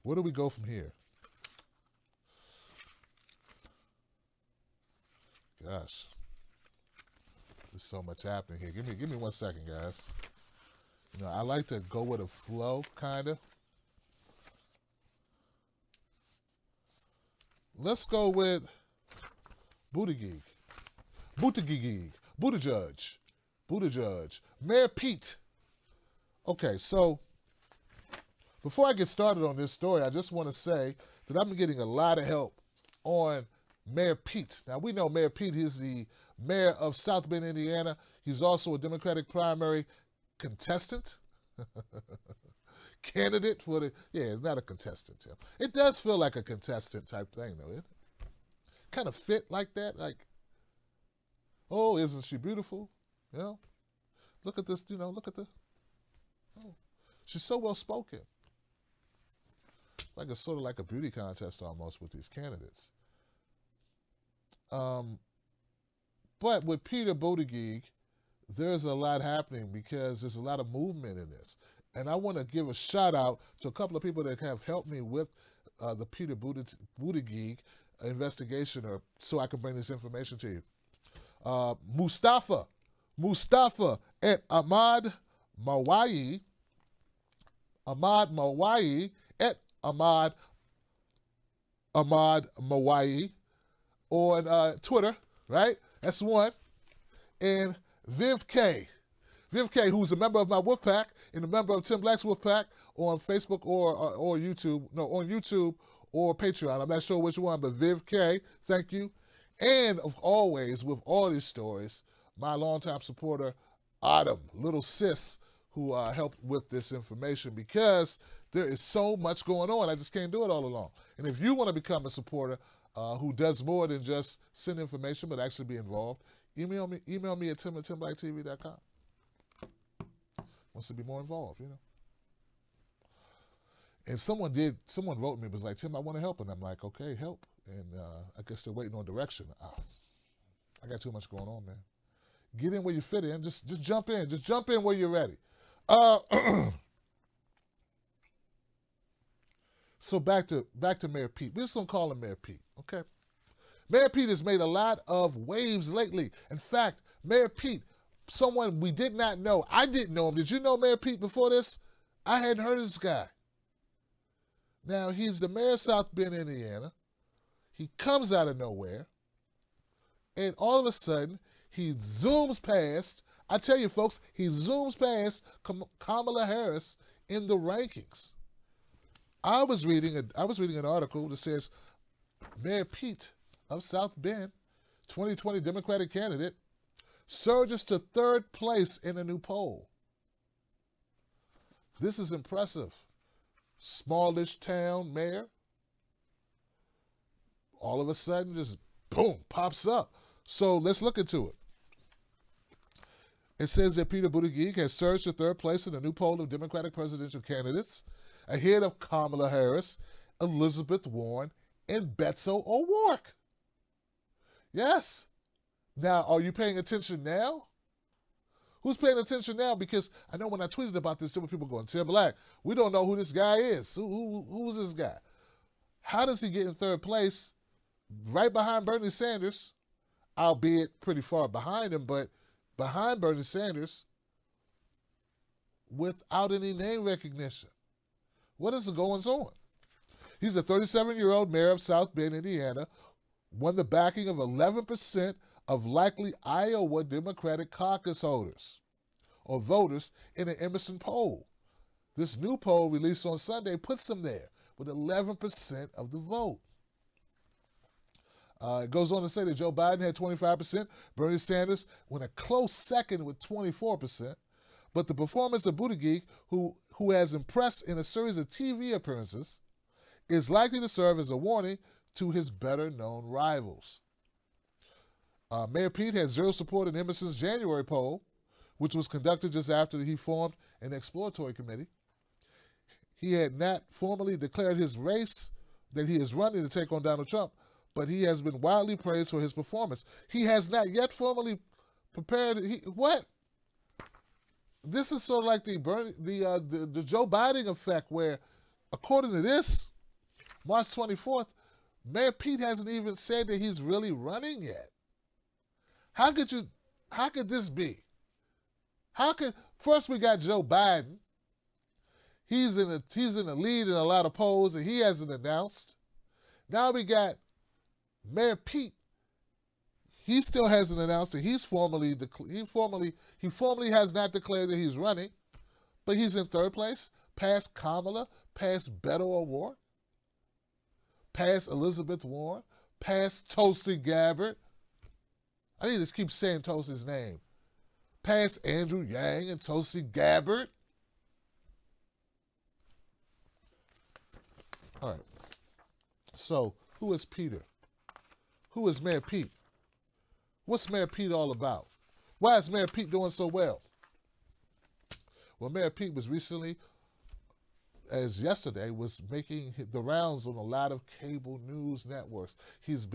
where do we go from here? Gosh, there's so much happening here. Give me 1 second, guys. You know, I like to go with a flow, kind of. Let's go with Buttigieg. Mayor Pete. Okay, so before I get started on this story, I just want to say that I'm getting a lot of help on Mayor Pete. Now, we know Mayor Pete is the mayor of South Bend, Indiana. He's also a Democratic primary contestant. Candidate for the, yeah, it's not a contestant. Yeah. It does feel like a contestant type thing, though, isn't it? Kind of fit like that, like, oh, isn't she beautiful? You know, look at this, you know, look at the, oh, she's so well spoken. Like it's sort of like a beauty contest almost with these candidates. But with Peter Buttigieg, there's a lot happening because there's a lot of movement in this. And I want to give a shout out to a couple of people that have helped me with the Peter Buttigieg investigation, or so I can bring this information to you. Mustafa at Ahmad Mawai at Ahmad Mawai on Twitter, right? That's one. And Viv K, who's a member of my wolf pack and a member of Tim Black's wolf pack on Facebook or YouTube. No, on YouTube or Patreon. I'm not sure which one, but Viv K, thank you. And of always, with all these stories, my longtime supporter, Autumn, little sis, who helped with this information because there is so much going on. I just can't do it all alone. And if you want to become a supporter who does more than just send information but actually be involved, email me at tim@timblacktv.com. Wants to be more involved, you know. And someone wrote me, was like, Tim, I want to help. And I'm like, okay, help. And I guess they're waiting on direction. I got too much going on, man. Get in where you fit in. Just jump in. Just jump in where you're ready. So back to Mayor Pete. We're just going to call him Mayor Pete, okay? Mayor Pete has made a lot of waves lately. In fact, Mayor Pete, someone we did not know. I didn't know him. Did you know Mayor Pete before this? I hadn't heard of this guy. Now, he's the mayor of South Bend, Indiana. He comes out of nowhere. And all of a sudden, he zooms past, I tell you folks, he zooms past Kamala Harris in the rankings. I was reading an article that says Mayor Pete of South Bend, 2020 Democratic candidate, surges to 3rd place in a new poll. This is impressive. Smallish town mayor, all of a sudden just boom, pops up. So let's look into it. It says that Peter Buttigieg has surged to 3rd place in a new poll of Democratic presidential candidates, ahead of Kamala Harris, Elizabeth Warren, and Beto O'Rourke. Yes. Now, are you paying attention now? Who's paying attention now? Because I know when I tweeted about this, there were people going, Tim Black, we don't know who this guy is. Who's this guy? How does he get in 3rd place right behind Bernie Sanders, albeit pretty far behind him, but behind Bernie Sanders without any name recognition? What is going on? He's a 37-year-old mayor of South Bend, Indiana, won the backing of 11% of likely Iowa Democratic caucus holders or voters in an Emerson poll. This new poll released on Sunday puts him there with 11% of the vote. It goes on to say that Joe Biden had 25%, Bernie Sanders went a close second with 24%, but the performance of Buttigieg, who has impressed in a series of TV appearances, is likely to serve as a warning to his better-known rivals. Mayor Pete had zero support in Emerson's January poll, which was conducted just after he formed an exploratory committee. He had not formally declared his race that he is running to take on Donald Trump, but he has been widely praised for his performance. He has not yet formally prepared. What? this is sort of like the Joe Biden effect, where, according to this, March 24th, Mayor Pete hasn't even said that he's really running yet. How could this be? First we got Joe Biden. He's in the lead in a lot of polls, and he hasn't announced. Now we got Mayor Pete. He still hasn't announced that he formally has not declared that he's running, but he's in third place, past Kamala, past Beto O'Rourke, past Elizabeth Warren, past Tulsi Gabbard. I need to keep saying Tulsi's name. Past Andrew Yang and Tulsi Gabbard. All right. So, who is Peter? Who is Mayor Pete? What's Mayor Pete all about? Why is Mayor Pete doing so well? Well, Mayor Pete was recently, as yesterday, was making the rounds on a lot of cable news networks. He's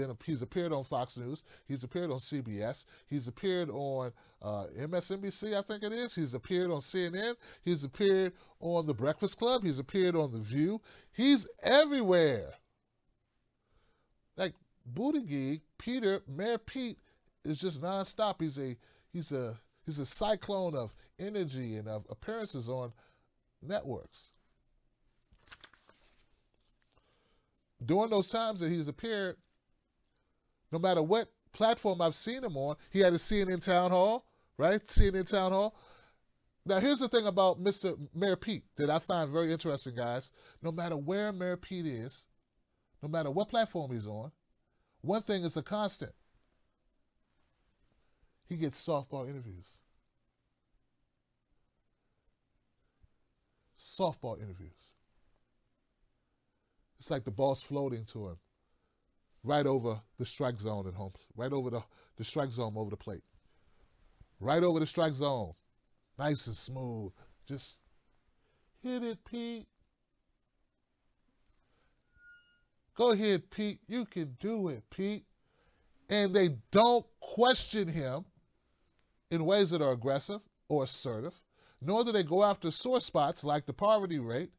appeared on Fox News. He's appeared on CBS. He's appeared on MSNBC, I think it is. He's appeared on CNN. He's appeared on The Breakfast Club. He's appeared on The View. He's everywhere. Like Buttigieg, Mayor Pete is just nonstop. He's a cyclone of energy and of appearances on networks. During those times that he's appeared, no matter what platform I've seen him on, he had a CNN town hall, right? CNN town hall. Now, here's the thing about Mr. Mayor Pete that I find very interesting, guys. No matter where Mayor Pete is, no matter what platform he's on, one thing is a constant. He gets softball interviews. Softball interviews. It's like the ball's floating to him right over the strike zone at home, right over the strike zone over the plate. Right over the strike zone. Nice and smooth. Just hit it, Pete. Go ahead, Pete. You can do it, Pete. And they don't question him in ways that are aggressive or assertive, nor do they go after sore spots like the poverty rate,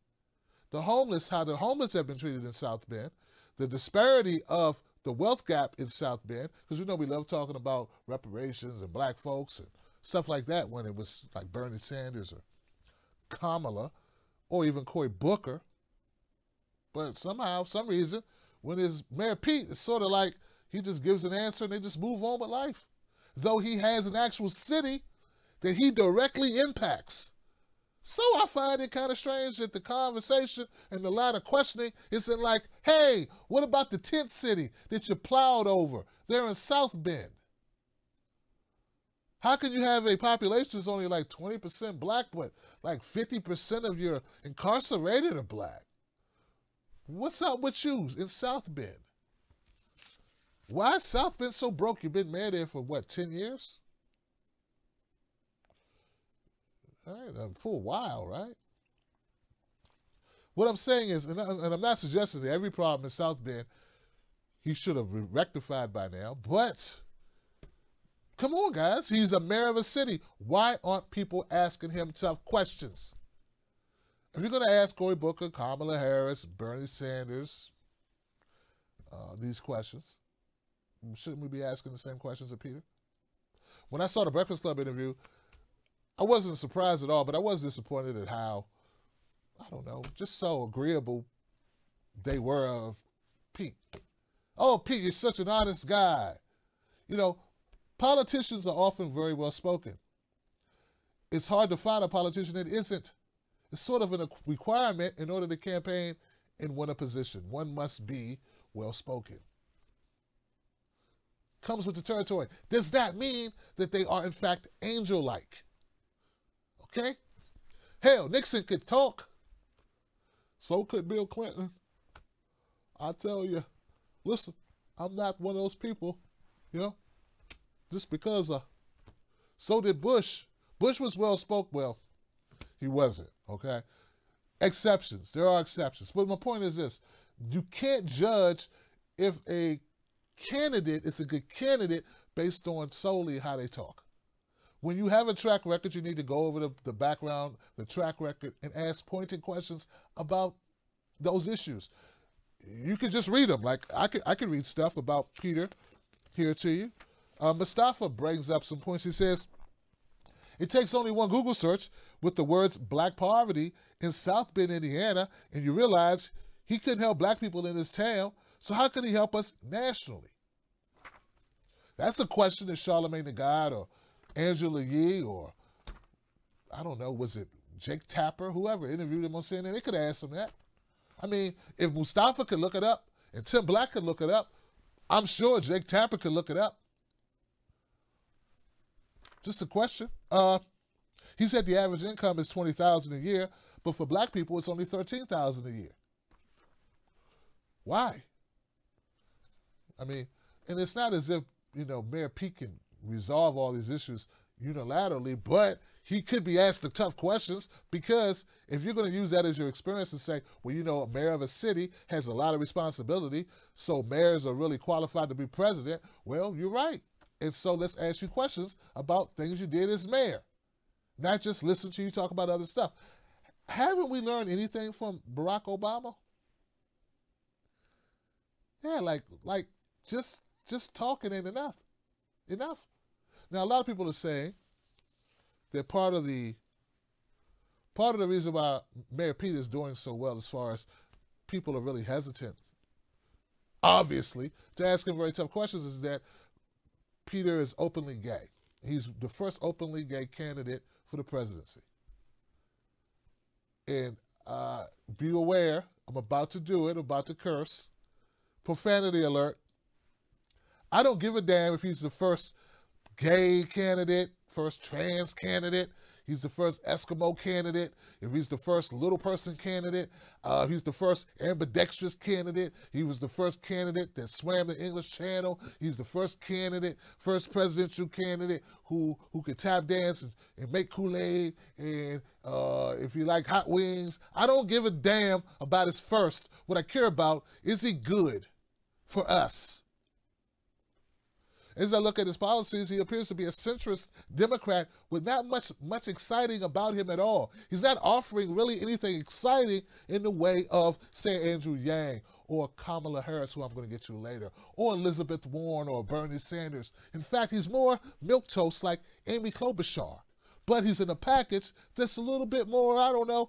the homeless, how the homeless have been treated in South Bend, the disparity of the wealth gap in South Bend, because you know we love talking about reparations and black folks and stuff like that when it was like Bernie Sanders or Kamala or even Cory Booker. But somehow, for some reason, when it's Mayor Pete, it's sort of like he just gives an answer and they just move on with life. Though he has an actual city that he directly impacts. So I find it kind of strange that the conversation and the line of questioning isn't like, hey, what about the tent city that you plowed over? They're in South Bend. How can you have a population that's only like 20% black, but like 50% of your incarcerated are black? What's up with you in South Bend? Why is South Bend so broke? You've been mayor there for what, 10 years? All right, for a while, right? What I'm saying is, and I'm not suggesting that every problem in South Bend he should have rectified by now, but come on, guys. He's a mayor of a city. Why aren't people asking him tough questions? If you're going to ask Cory Booker, Kamala Harris, Bernie Sanders these questions, shouldn't we be asking the same questions of Peter? When I saw the Breakfast Club interview, I wasn't surprised at all, but I was disappointed at how, I don't know, just so agreeable they were of Pete. Oh, Pete, you're such an honest guy. You know, politicians are often very well spoken. It's hard to find a politician that isn't. It's sort of a requirement in order to campaign and win a position. One must be well spoken. Comes with the territory. Does that mean that they are in fact angel-like? Okay? Hell, Nixon could talk. So could Bill Clinton. I tell you, listen, I'm not one of those people, you know, just because so did Bush. Bush was well spoken. Well, he wasn't, okay? Exceptions. There are exceptions. But my point is this. You can't judge if a candidate is a good candidate based on solely how they talk. When you have a track record, you need to go over the background, the track record, and ask pointed questions about those issues. You can just read them. Like I could read stuff about Peter here to you. Mustafa brings up some points. He says, it takes only one Google search with the words black poverty in South Bend, Indiana, and you realize he couldn't help black people in his town, so how could he help us nationally? That's a question that Charlamagne the God or Angela Yee or, I don't know, was it Jake Tapper, whoever interviewed him on CNN, they could ask him that. I mean, if Mustafa could look it up and Tim Black could look it up, I'm sure Jake Tapper could look it up. Just a question. He said the average income is $20,000 a year, but for black people, it's only $13,000 a year. Why? I mean, and it's not as if, you know, Mayor Pete can resolve all these issues unilaterally, but he could be asked the tough questions, because if you're going to use that as your experience and say, well, you know, a mayor of a city has a lot of responsibility, so mayors are really qualified to be president, well, you're right. And so let's ask you questions about things you did as mayor, not just listen to you talk about other stuff. Haven't we learned anything from Barack Obama? Yeah, like just talking ain't enough. Enough. Now, a lot of people are saying that part of the reason why Mayor Pete is doing so well, as far as people are really hesitant, obviously, to ask him very tough questions, is that Peter is openly gay. He's the first openly gay candidate for the presidency. And be aware, I'm about to do it, I'm about to curse. Profanity alert. I don't give a damn if he's the first gay candidate, first trans candidate, he's the first Eskimo candidate, if he's the first little person candidate, he's the first ambidextrous candidate, he was the first candidate that swam the English Channel, he's the first candidate, first presidential candidate who could tap dance and make Kool-Aid, and if you like hot wings. I don't give a damn about his first. What I care about, is he good for us? As I look at his policies, he appears to be a centrist Democrat with not much exciting about him at all. He's not offering really anything exciting in the way of, say, Andrew Yang or Kamala Harris, who I'm going to get to later, or Elizabeth Warren or Bernie Sanders. In fact, he's more milquetoast like Amy Klobuchar. But he's in a package that's a little bit more, I don't know,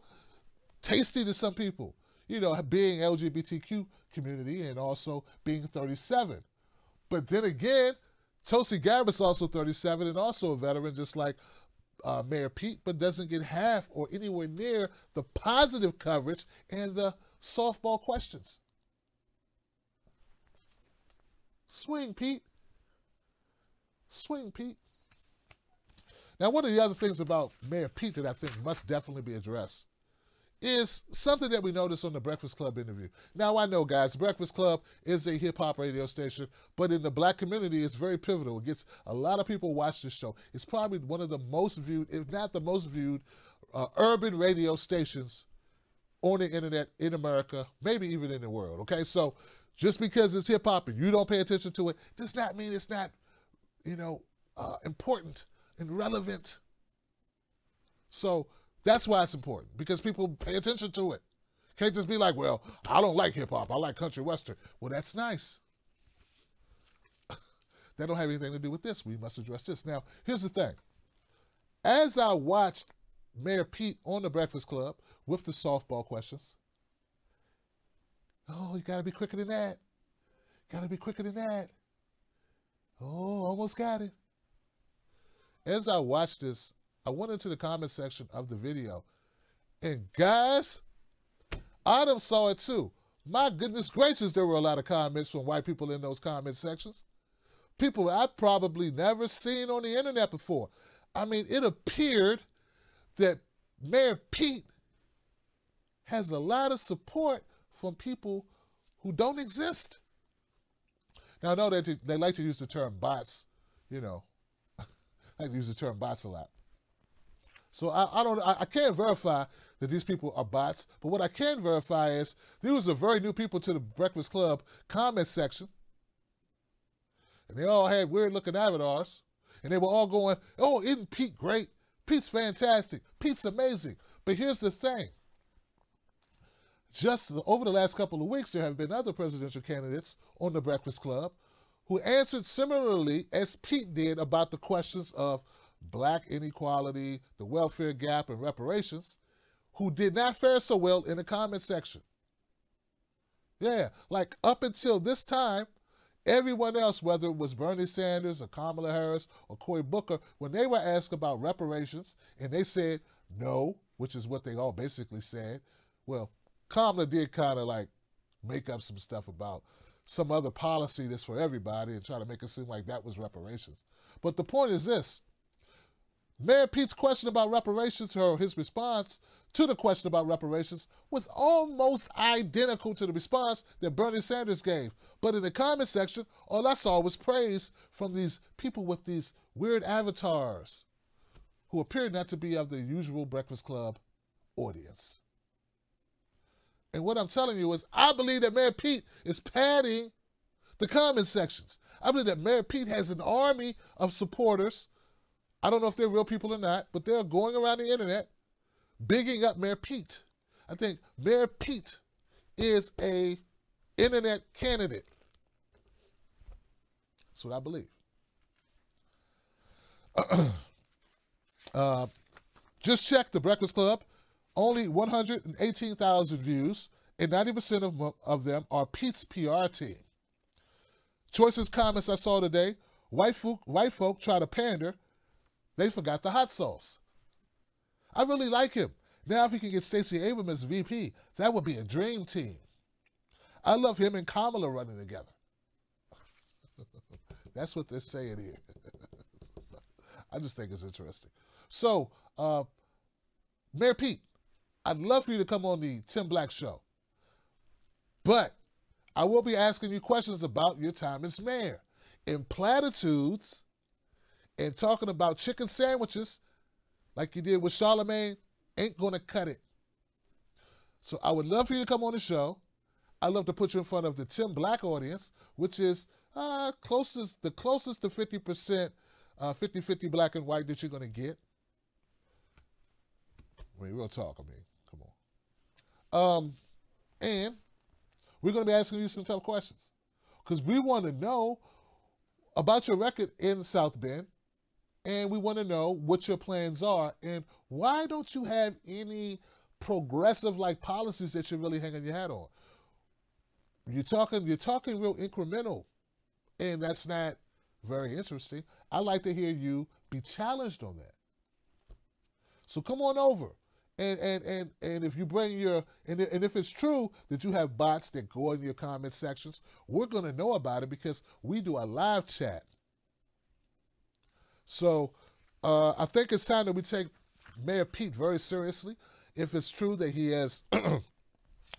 tasty to some people. You know, being LGBTQ community and also being 37. But then again, Tulsi Gabbard's also 37 and also a veteran, just like Mayor Pete, but doesn't get half or anywhere near the positive coverage and the softball questions. Swing, Pete. Swing, Pete. Now, one of the other things about Mayor Pete that I think must definitely be addressed is something that we noticed on the Breakfast Club interview. Now, I know, guys, Breakfast Club is a hip-hop radio station, but in the black community, it's very pivotal. It gets a lot of people watch this show. It's probably one of the most viewed, if not the most viewed, urban radio stations on the internet in America, maybe even in the world, okay? So just because it's hip-hop and you don't pay attention to it does not mean it's not, you know, important and relevant. So that's why it's important, because people pay attention to it. Can't just be like, well, I don't like hip-hop, I like country western. Well, that's nice. That don't have anything to do with this. We must address this. Now, here's the thing. As I watched Mayor Pete on the Breakfast Club with the softball questions, oh, you gotta be quicker than that. Gotta be quicker than that. Oh, almost got it. As I watched this, I went into the comment section of the video, and guys, I done saw it too. My goodness gracious, there were a lot of comments from white people in those comment sections. People I've probably never seen on the internet before. I mean, it appeared that Mayor Pete has a lot of support from people who don't exist. Now, I know that they like to use the term bots, you know. I like to use the term bots a lot. So I can't verify that these people are bots, but what I can verify is these are very new people to the Breakfast Club comment section, and they all had weird looking avatars, And they were all going, oh, isn't Pete great? Pete's fantastic. Pete's amazing. But here's the thing. Just over the last couple of weeks, there have been other presidential candidates on the Breakfast Club who answered similarly as Pete did about the questions of black inequality, the welfare gap, and reparations, who did not fare so well in the comment section. Yeah, like up until this time, everyone else, whether it was Bernie Sanders or Kamala Harris or Cory Booker, when they were asked about reparations and they said no, which is what they all basically said, well, Kamala did kind of like make up some stuff about some other policy that's for everybody and try to make it seem like that was reparations. But the point is this. Mayor Pete's question about reparations, or his response to the question about reparations, was almost identical to the response that Bernie Sanders gave. But in the comment section, all I saw was praise from these people with these weird avatars who appeared not to be of the usual Breakfast Club audience. And what I'm telling you is I believe that Mayor Pete is padding the comment sections. I believe that Mayor Pete has an army of supporters. I don't know if they're real people or not, but they're going around the internet bigging up Mayor Pete. I think Mayor Pete is a internet candidate. That's what I believe. Just check the Breakfast Club. Only 118,000 views, and 90% of them are Pete's PR team. Choicest comments I saw today, white folk try to pander, they forgot the hot sauce. I really like him. Now if he can get Stacey Abrams as VP, that would be a dream team. I love him and Kamala running together. That's what they're saying here. I just think it's interesting. So, Mayor Pete, I'd love for you to come on the Tim Black Show. But I will be asking you questions about your time as mayor. In platitudes and talking about chicken sandwiches like you did with Charlemagne ain't going to cut it. So I would love for you to come on the show. I'd love to put you in front of the Tim Black audience, which is the closest to 50%, 50-50 black and white that you're going to get. I mean, real talk, come on. And we're going to be asking you some tough questions because we want to know about your record in South Bend, and we want to know what your plans are and why don't you have any progressive-like policies that you're really hanging your hat on. You're talking real incremental, and that's not very interesting. I like to hear you be challenged on that. So come on over. And if you bring your, and if it's true that you have bots that go in your comment sections, we're going to know about it because we do a live chat. So I think it's time that we take Mayor Pete very seriously. If it's true that he has,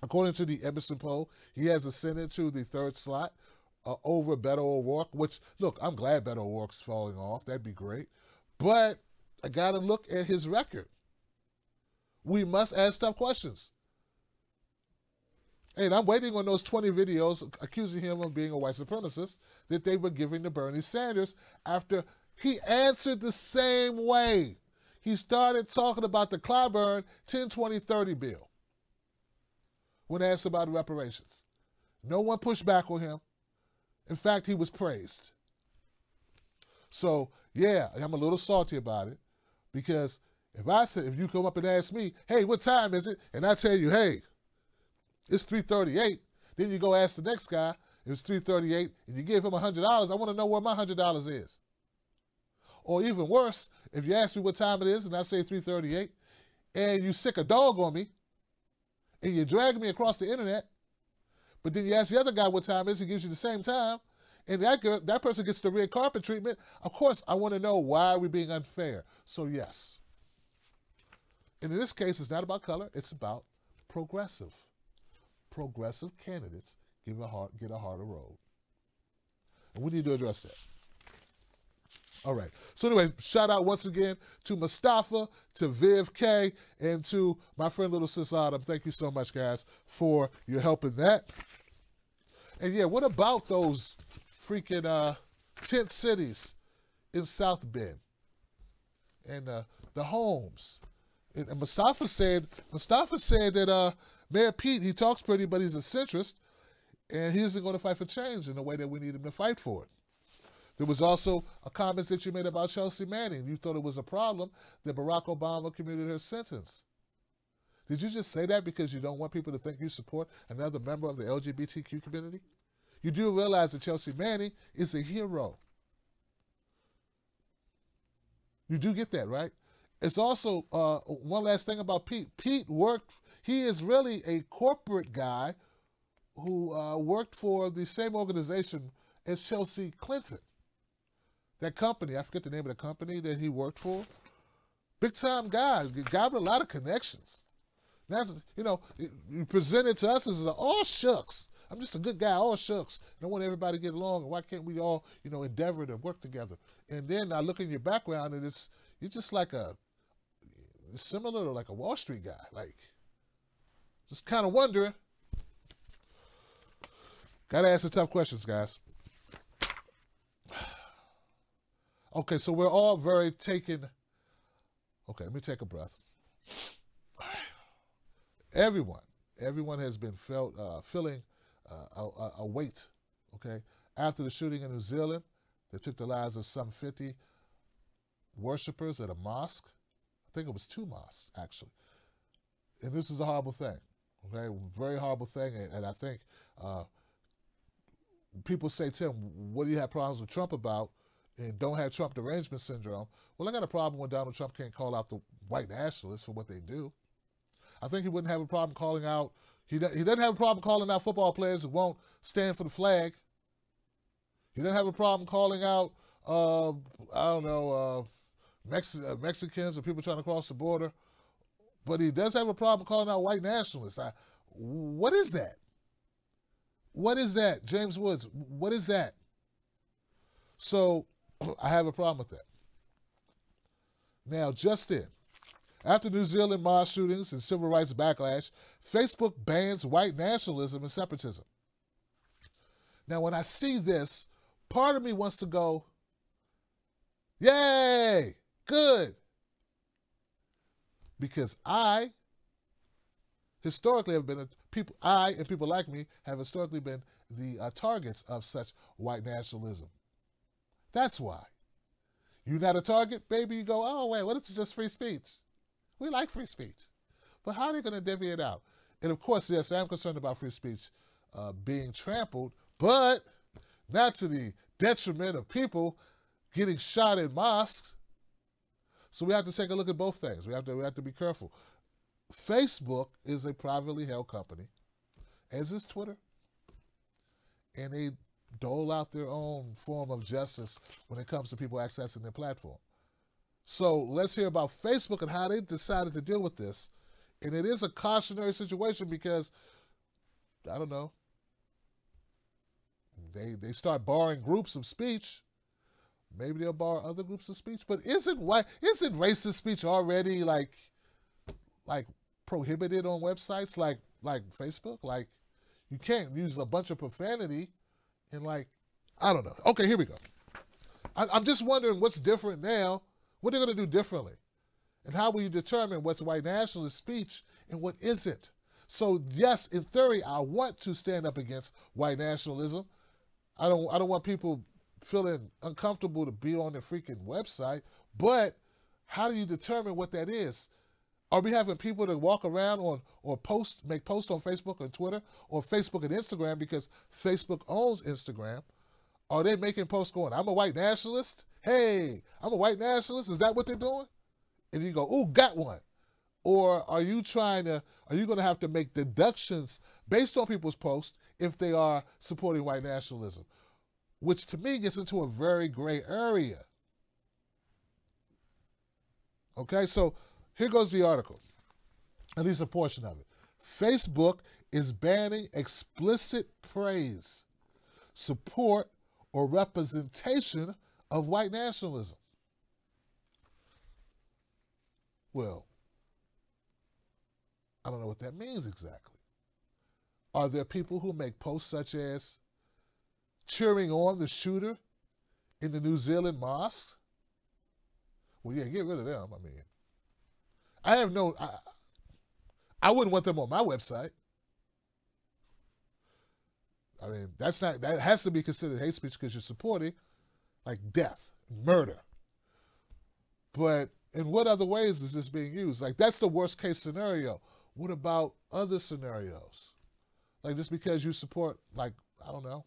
according to the Emerson poll, he has ascended to the third slot over Beto O'Rourke, which, look, I'm glad Beto O'Rourke's falling off. That'd be great. But I got to look at his record. We must ask tough questions. And I'm waiting on those 20 videos accusing him of being a white supremacist that they were giving to Bernie Sanders after he answered the same way. He started talking about the Clyburn 10-20-30 bill when asked about reparations. No one pushed back on him. In fact, he was praised. So, yeah, I'm a little salty about it because if you come up and ask me, hey, what time is it? And I tell you, hey, it's 3:38. Then you go ask the next guy, it was 3:38, and you give him $100. I want to know where my $100 is. Or even worse, if you ask me what time it is and I say 3:38, and you sick a dog on me, and you drag me across the internet, but then you ask the other guy what time it is, he gives you the same time, and that person gets the red carpet treatment, of course, I want to know why we're being unfair. So yes. And in this case, it's not about color, it's about progressive. Progressive candidates get a harder road. And we need to address that. All right. So anyway, shout out once again to Mustafa, to Viv K, and to my friend Little Sis Autumn. Thank you so much, guys, for your help in that. And yeah, what about those freaking tent cities in South Bend and the homes. And Mustafa said that Mayor Pete, he talks pretty, but he's a centrist, and he isn't going to fight for change in the way that we need him to fight for it. There was also a comment that you made about Chelsea Manning. You thought it was a problem that Barack Obama commuted her sentence. Did you just say that because you don't want people to think you support another member of the LGBTQ community? You do realize that Chelsea Manning is a hero. You do get that, right? It's also one last thing about Pete. Pete he is really a corporate guy who worked for the same organization as Chelsea Clinton. That company, I forget the name of the company that he worked for. Big time guy with a lot of connections. That's, you present it to us as all shucks. I'm just a good guy, all shucks. And I want everybody to get along, and why can't we all, endeavor to work together? And then I look in your background, and you're just like similar to like a Wall Street guy. Like, just kind of wondering. Gotta ask the tough questions, guys. Okay, so we're all very taken. Okay, let me take a breath. Everyone has been feeling a weight, okay? After the shooting in New Zealand that took the lives of some 50 worshipers at a mosque. I think it was 2 mosques, actually. And this is a horrible thing, okay? Very horrible thing, and I think people say, Tim, what do you have problems with Trump about? And don't have Trump derangement syndrome. Well, I got a problem when Donald Trump can't call out the white nationalists for what they do. I think he wouldn't have a problem calling out, he doesn't have a problem calling out football players who won't stand for the flag. He doesn't have a problem calling out, Mexicans or people trying to cross the border. But he does have a problem calling out white nationalists. What is that? What is that, James Woods? What is that? So I have a problem with that. Now, just in, after New Zealand mosque shootings and civil rights backlash, Facebook bans white nationalism and separatism. Now, when I see this, part of me wants to go, yay, good. Because I historically have been, I and people like me have historically been the targets of such white nationalism. That's why. You're not a target, baby, you go, oh, wait, what if it's just free speech? We like free speech. But how are they going to divvy it out? And of course, yes, I'm concerned about free speech being trampled, but not to the detriment of people getting shot in mosques. So we have to take a look at both things. We have to be careful. Facebook is a privately held company, as is Twitter. And they dole out their own form of justice when it comes to people accessing their platform. So let's hear about Facebook and how they decided to deal with this. And it is a cautionary situation because, I don't know, they start barring groups of speech. Maybe they'll bar other groups of speech. But isn't racist speech already like prohibited on websites like Facebook? Like, you can't use a bunch of profanity and I don't know. Okay, here we go. I'm just wondering what's different now. What are they going to do differently? And how will you determine what's white nationalist speech and what isn't? So yes, in theory, I want to stand up against white nationalism. I don't want people feeling uncomfortable to be on the freaking website, but how do you determine what that is? Are we having people that walk around or make posts on Facebook and Twitter or Facebook and Instagram because Facebook owns Instagram? Are they making posts going, I'm a white nationalist? Hey, I'm a white nationalist. Is that what they're doing? And you go, ooh, got one. Or are you going to have to make deductions based on people's posts if they are supporting white nationalism? Which to me gets into a very gray area. Okay, so here goes the article, at least a portion of it. Facebook is banning explicit praise, support, or representation of white nationalism. Well, I don't know what that means exactly. Are there people who make posts such as cheering on the shooter in the New Zealand mosque Well, yeah, get rid of them. I mean, I have no, I wouldn't want them on my website. I mean, that has to be considered hate speech because you're supporting like death, murder. But in what other ways is this being used? Like, that's the worst case scenario. What about other scenarios? Like, just because you support, like, I don't know,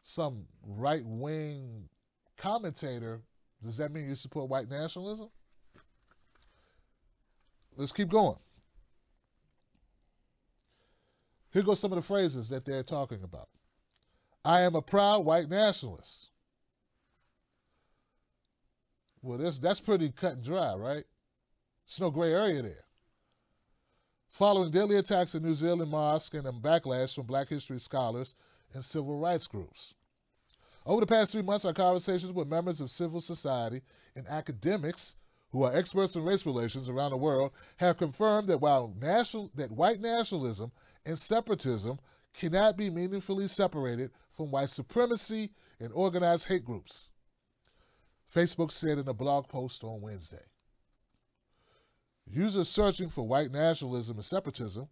some right-wing commentator, does that mean you support white nationalism? Let's keep going. Here goes some of the phrases that they're talking about. I am a proud white nationalist. Well, that's pretty cut and dry, right? There's no gray area there. Following deadly attacks in New Zealand mosque and a backlash from Black history scholars and civil rights groups. Over the past 3 months, our conversations with members of civil society and academics who are experts in race relations around the world have confirmed that that white nationalism and separatism cannot be meaningfully separated from white supremacy and organized hate groups, Facebook said in a blog post on Wednesday. Users searching for white nationalism and separatism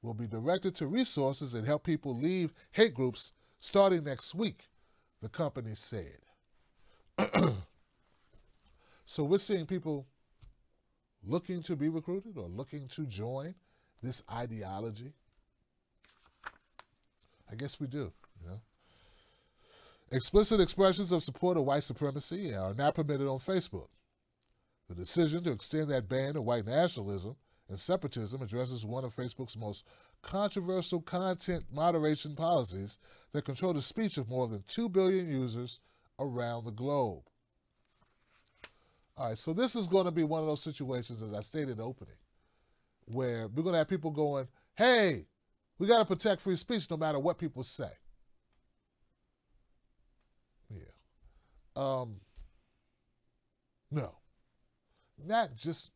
will be directed to resources that help people leave hate groups starting next week, the company said. So we're seeing people looking to be recruited or looking to join this ideology. I guess we do, you know. Explicit expressions of support of white supremacy are not permitted on Facebook. The decision to extend that ban to white nationalism and separatism addresses one of Facebook's most controversial content moderation policies that control the speech of more than 2 billion users around the globe. All right, so this is going to be one of those situations, as I stated in the opening, where we're going to have people going, hey, we got to protect free speech no matter what people say. Yeah. No. Not just...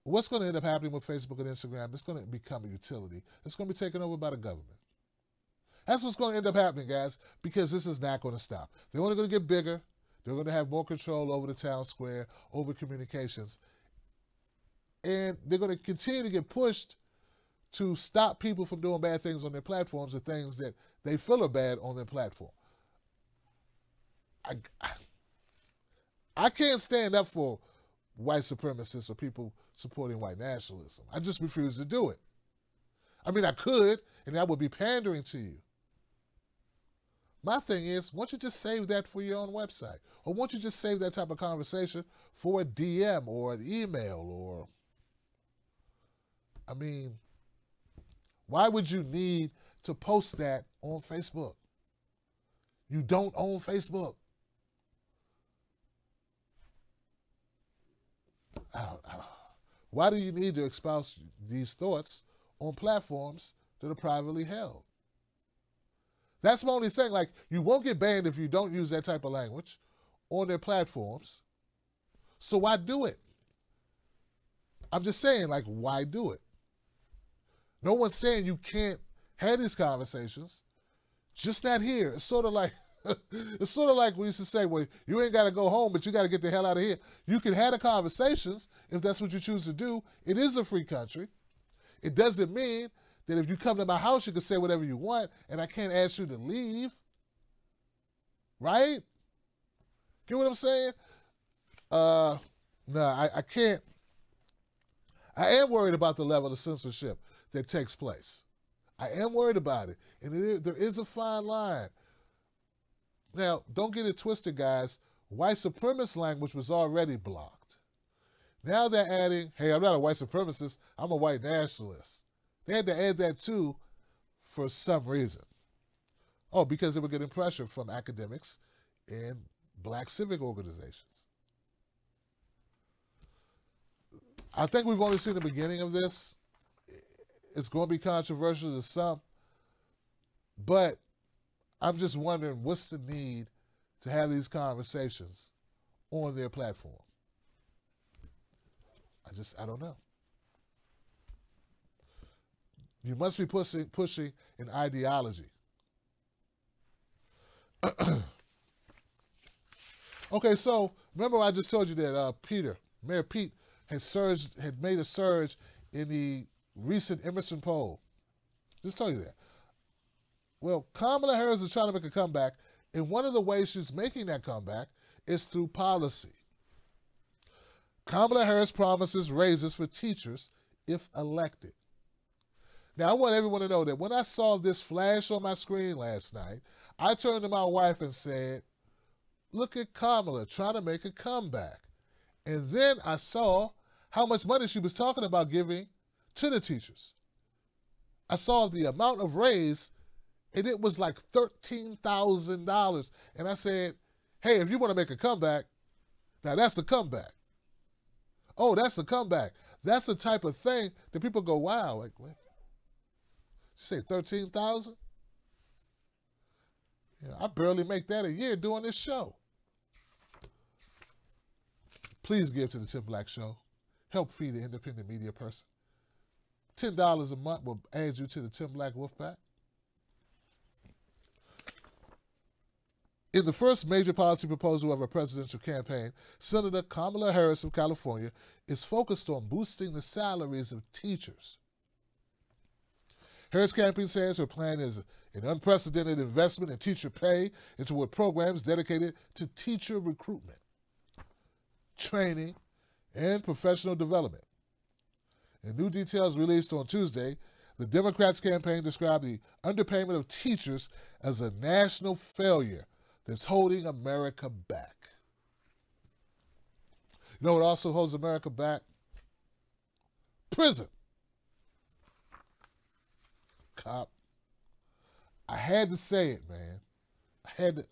What's going to end up happening with Facebook and Instagram, it's going to become a utility. It's going to be taken over by the government. That's what's going to end up happening, guys, because this is not going to stop. They're only going to get bigger. They're going to have more control over the town square, over communications. And they're going to continue to get pushed to stop people from doing bad things on their platforms and things that they feel are bad on their platform. I can't stand up for white supremacists or people supporting white nationalism. I just refuse to do it. I mean, I could, and that would be pandering to you. My thing is, why don't you just save that for your own website? Or why don't you just save that type of conversation for a DM or an email or... I mean, why would you need to post that on Facebook? You don't own Facebook. Why do you need to espouse these thoughts on platforms that are privately held? That's my only thing. Like, you won't get banned if you don't use that type of language on their platforms. So why do it? I'm just saying, like, why do it? No one's saying you can't have these conversations, just not here. It's sort of like we used to say, well, you ain't got to go home, but you got to get the hell out of here. You can have the conversations if that's what you choose to do. It is a free country. It doesn't mean that if you come to my house, you can say whatever you want, and I can't ask you to leave. Right? Get what I'm saying? No, I can't. I am worried about the level of censorship that takes place. I am worried about it. And there is a fine line. Now, don't get it twisted, guys. White supremacist language was already blocked. Now they're adding, hey, I'm not a white supremacist, I'm a white nationalist. They had to add that too for some reason. Oh, because they were getting pressure from academics and black civic organizations. I think we've only seen the beginning of this. It's going to be controversial to some, but I'm just wondering what's the need to have these conversations on their platform. I don't know. You must be pushing an ideology. Okay, so remember I just told you that Mayor Pete had made a surge in the recent Emerson poll. Just told you that. Well, Kamala Harris is trying to make a comeback, and one of the ways she's making that comeback is through policy. Kamala Harris promises raises for teachers if elected. Now, I want everyone to know that when I saw this flash on my screen last night, I turned to my wife and said, look at Kamala trying to make a comeback. And then I saw how much money she was talking about giving to the teachers. I saw the amount of raise, and it was like $13,000. And I said, hey, if you want to make a comeback, now that's a comeback. Oh, that's a comeback. That's the type of thing that people go, wow, like, what? You say 13,000? Yeah, I barely make that a year doing this show. Please give to the Tim Black Show. Help feed the independent media person. $10 a month will add you to the Tim Black Wolfpack. In the first major policy proposal of her presidential campaign, Senator Kamala Harris of California is focused on boosting the salaries of teachers. Harris' campaign says her plan is an unprecedented investment in teacher pay and toward programs dedicated to teacher recruitment, training, and professional development. In new details released on Tuesday, the Democrats' campaign described the underpayment of teachers as a national failure that's holding America back. You know what also holds America back? Prison. Cop. I had to say it, man. I had to.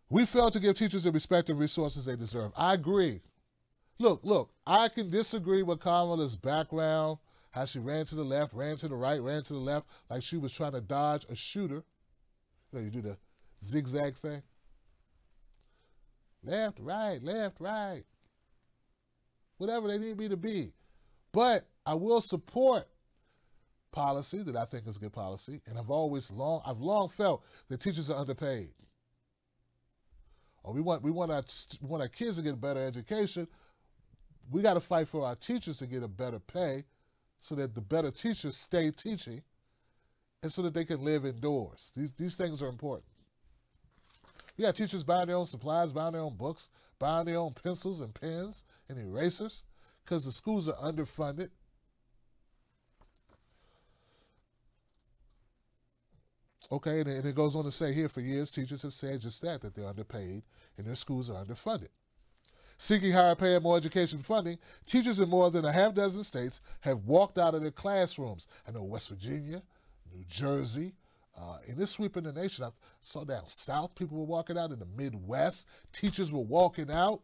We failed to give teachers the respective resources they deserve. I agree. Look, I can disagree with Kamala's background, how she ran to the left, ran to the right, ran to the left, like she was trying to dodge a shooter. You know, you do the zigzag thing. Left, right. Whatever they need me to be. But I will support policy that I think is good policy, and I've long felt that teachers are underpaid. Or we want our kids to get a better education. We got to fight for our teachers to get a better pay so that the better teachers stay teaching and so that they can live indoors. These things are important. We got teachers buying their own supplies, buying their own books, buying their own pencils and pens and erasers because the schools are underfunded. Okay, and it goes on to say here, for years, teachers have said just that they're underpaid and their schools are underfunded. Seeking higher pay and more education funding, teachers in more than a half dozen states have walked out of their classrooms. I know West Virginia, New Jersey, in this sweep in the nation, I saw down south, people were walking out. In the Midwest, teachers were walking out,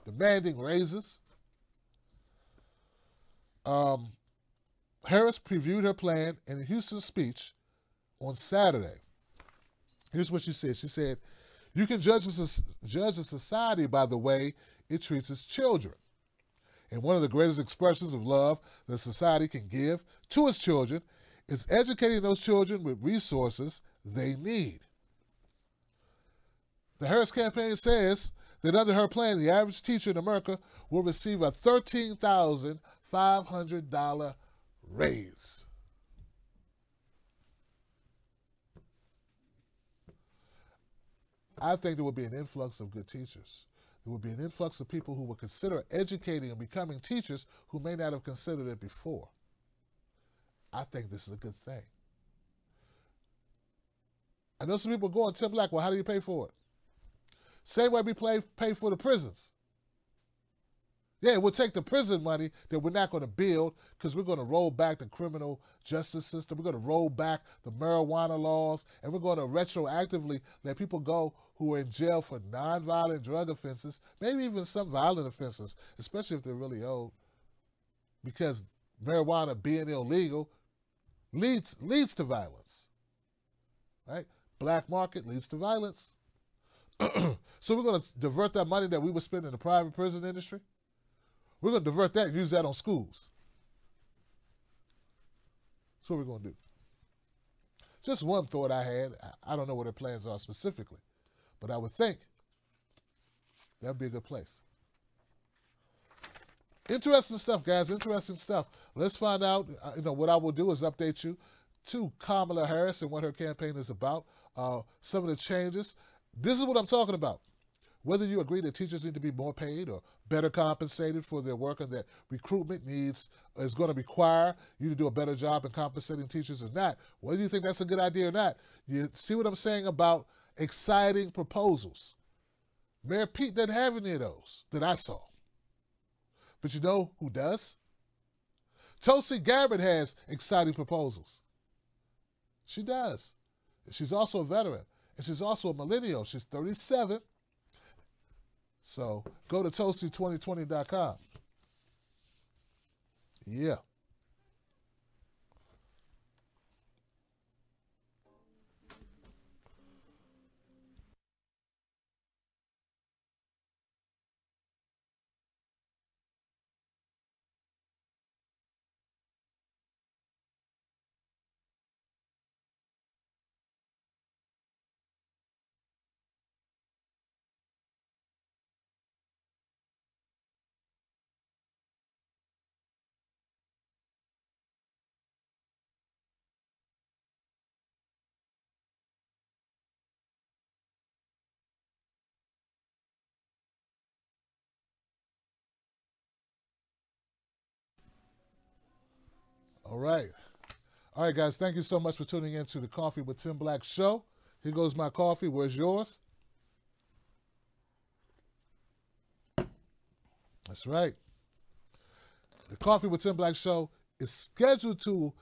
demanding raises. Harris previewed her plan in a Houston speech on Saturday. Here's what she said. She said, you can judge a society by the way it treats its children. And one of the greatest expressions of love that society can give to its children is educating those children with resources they need. The Harris campaign says that under her plan, the average teacher in America will receive a $13,500 raise. I think there will be an influx of good teachers. There will be an influx of people who will consider educating and becoming teachers who may not have considered it before. I think this is a good thing. I know some people going, Tim Black, well, how do you pay for it? Same way we pay for the prisons. Yeah, we'll take the prison money that we're not going to build because we're going to roll back the criminal justice system. We're going to roll back the marijuana laws, and we're going to retroactively let people go who are in jail for nonviolent drug offenses, maybe even some violent offenses, especially if they're really old, because marijuana being illegal leads to violence, right? Black market leads to violence. So we're going to divert that money that we would spend in the private prison industry. We're going to divert that and use that on schools. That's what we're going to do. Just one thought I had. I don't know what their plans are specifically. But I would think that would be a good place. Interesting stuff, guys. Interesting stuff. Let's find out. What I will do is update you to Kamala Harris and what her campaign is about. Some of the changes. This is what I'm talking about. Whether you agree that teachers need to be more paid or better compensated for their work and that recruitment needs is going to require you to do a better job in compensating teachers or not, whether you think that's a good idea or not, you see what I'm saying about exciting proposals. Mayor Pete doesn't have any of those that I saw. But you know who does? Tulsi Gabbard has exciting proposals. She does. She's also a veteran. And she's also a millennial. She's 37. So go to Tulsi2020.com. Yeah. All right. All right, guys. Thank you so much for tuning in to the Coffee with Tim Black show. Here goes my coffee. Where's yours? That's right. The Coffee with Tim Black show is scheduled to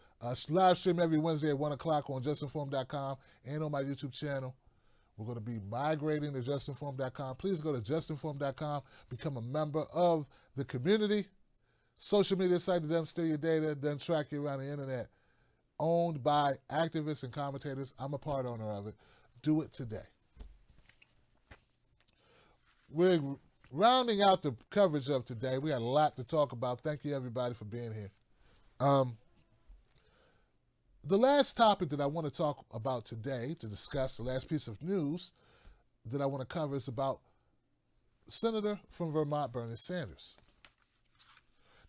live stream every Wednesday at 1 o'clock on justinform.com and on my YouTube channel. We're going to be migrating to justinform.com. Please go to justinform.com, become a member of the community. Social media site that doesn't steal your data, doesn't track you around the internet. Owned by activists and commentators. I'm a part owner of it. Do it today. We're rounding out the coverage of today. We had a lot to talk about. Thank you, everybody, for being here. The last topic that I want to talk about today, to discuss, the last piece of news that I want to cover is about Senator from Vermont, Bernie Sanders.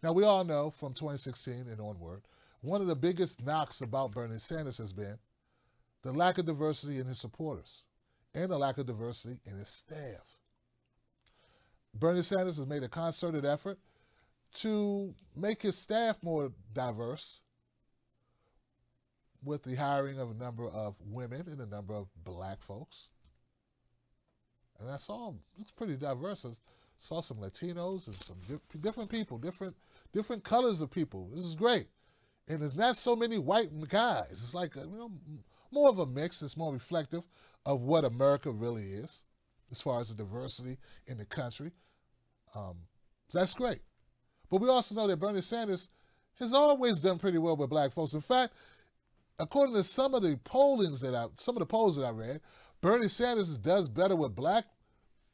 Now, we all know from 2016 and onward, one of the biggest knocks about Bernie Sanders has been the lack of diversity in his supporters and the lack of diversity in his staff. Bernie Sanders has made a concerted effort to make his staff more diverse with the hiring of a number of women and a number of black folks. And I saw it's pretty diverse. I saw some Latinos and some different people, different colors of people. This is great. And there's not so many white guys. It's like, more of a mix. It's more reflective of what America really is as far as the diversity in the country. That's great. But we also know that Bernie Sanders has always done pretty well with black folks. In fact, according to some of the polls that I read, Bernie Sanders does better with black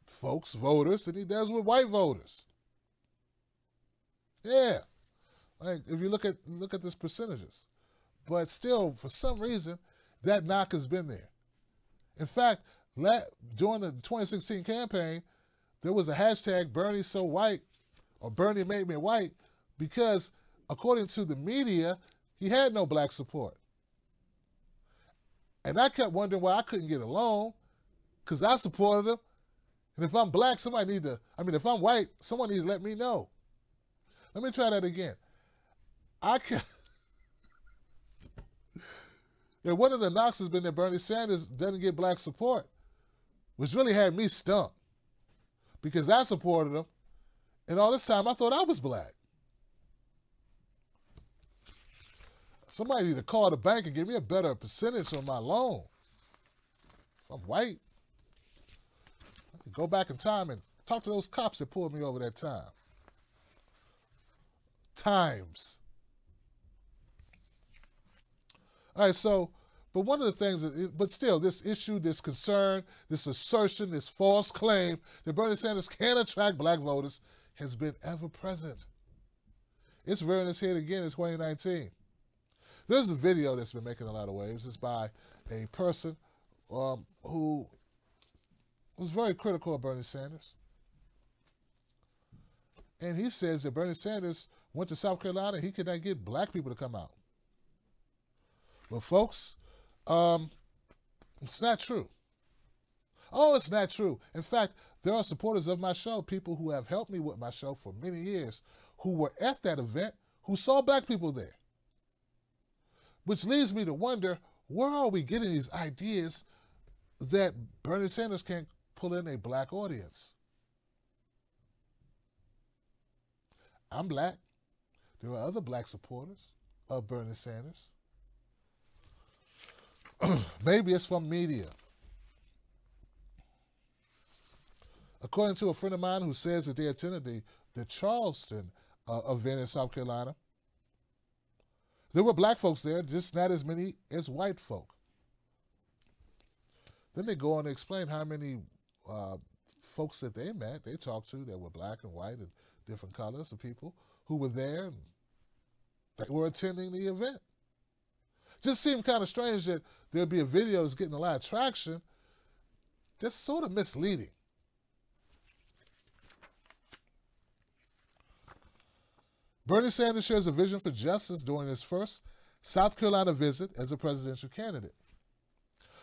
folks, voters, than he does with white voters. Yeah. Like if you look at this percentages. But still, for some reason, that knock has been there. In fact, during the 2016 campaign, there was a hashtag Bernie so white, or Bernie made me white, because according to the media, he had no black support. And I kept wondering why I couldn't get along, because I supported him. And if I'm black, if I'm white, someone needs to let me know. Let me try that again. One of the knocks has been that Bernie Sanders doesn't get black support, which really had me stumped, because I supported him, and all this time I thought I was black. Somebody need to call the bank and give me a better percentage on my loan. If I'm white, I can go back in time and talk to those cops that pulled me over that time. All right, so, but one of the things, but still, this issue, this concern, this assertion, this false claim that Bernie Sanders can attract black voters has been ever present. It's rearing its head again in 2019. There's a video that's been making a lot of waves. It's by a person who was very critical of Bernie Sanders. And he says that Bernie Sanders went to South Carolina, he could not get black people to come out. Well, folks, it's not true. Oh, it's not true. In fact, there are supporters of my show, people who have helped me with my show for many years, who were at that event, who saw black people there. Which leads me to wonder, where are we getting these ideas that Bernie Sanders can't pull in a black audience? I'm black. There are other black supporters of Bernie Sanders. Maybe it's from media. According to a friend of mine who says that they attended the Charleston event in South Carolina, there were black folks there, just not as many as white folk. Then they go on to explain how many folks that they met, they talked to that were black and white and different colors of people who were there and they were attending the event. Just seemed kind of strange that there'd be a video that's getting a lot of traction. That's sort of misleading. Bernie Sanders shares a vision for justice during his first South Carolina visit as a presidential candidate.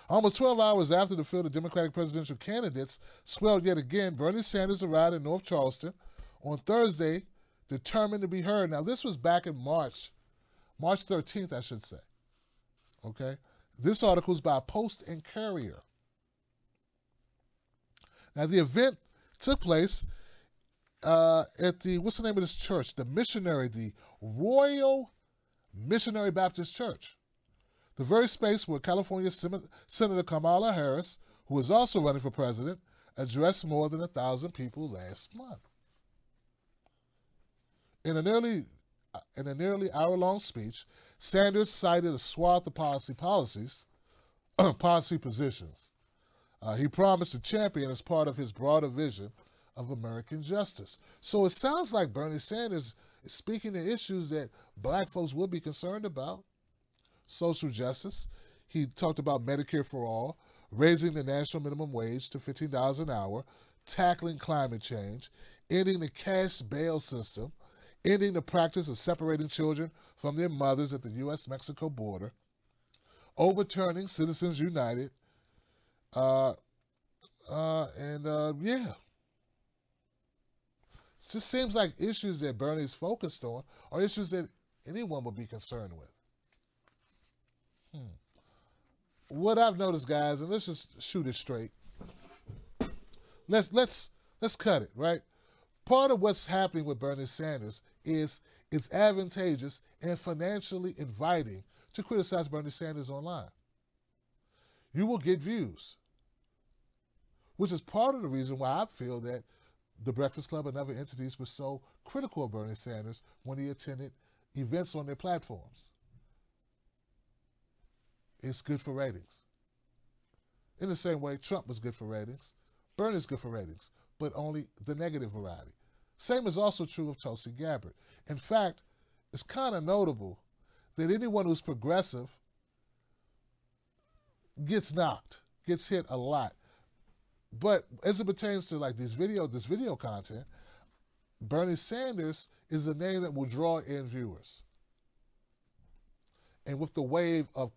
Almost 12 hours after the field of Democratic presidential candidates swelled yet again, Bernie Sanders arrived in North Charleston on Thursday, determined to be heard. Now, this was back in March 13th, I should say. Okay? This article is by Post and Courier. Now, the event took place at the, what's the name of this church? The Royal Missionary Baptist Church. The very space where California Senator Kamala Harris, who is also running for president, addressed more than 1,000 people last month. In a nearly hour-long speech, Sanders cited a swath of policy positions. He promised to champion as part of his broader vision of American justice. So it sounds like Bernie Sanders is speaking to issues that black folks would be concerned about. Social justice. He talked about Medicare for all, raising the national minimum wage to $15 an hour, tackling climate change, ending the cash bail system, ending the practice of separating children from their mothers at the U.S.-Mexico border, overturning Citizens United, yeah. It just seems like issues that Bernie's focused on are issues that anyone would be concerned with. What I've noticed, guys, and let's just shoot it straight. Let's cut it, right? Part of what's happening with Bernie Sanders is it's advantageous and financially inviting to criticize Bernie Sanders online. You will get views, which is part of the reason why I feel that the Breakfast Club and other entities were so critical of Bernie Sanders when he attended events on their platforms. It's good for ratings. In the same way, Trump was good for ratings. Bernie's good for ratings, but only the negative variety. Same is also true of Tulsi Gabbard. In fact, it's kind of notable that anyone who's progressive gets knocked, gets hit a lot. But as it pertains to like this video content, Bernie Sanders is a name that will draw in viewers. And with the wave of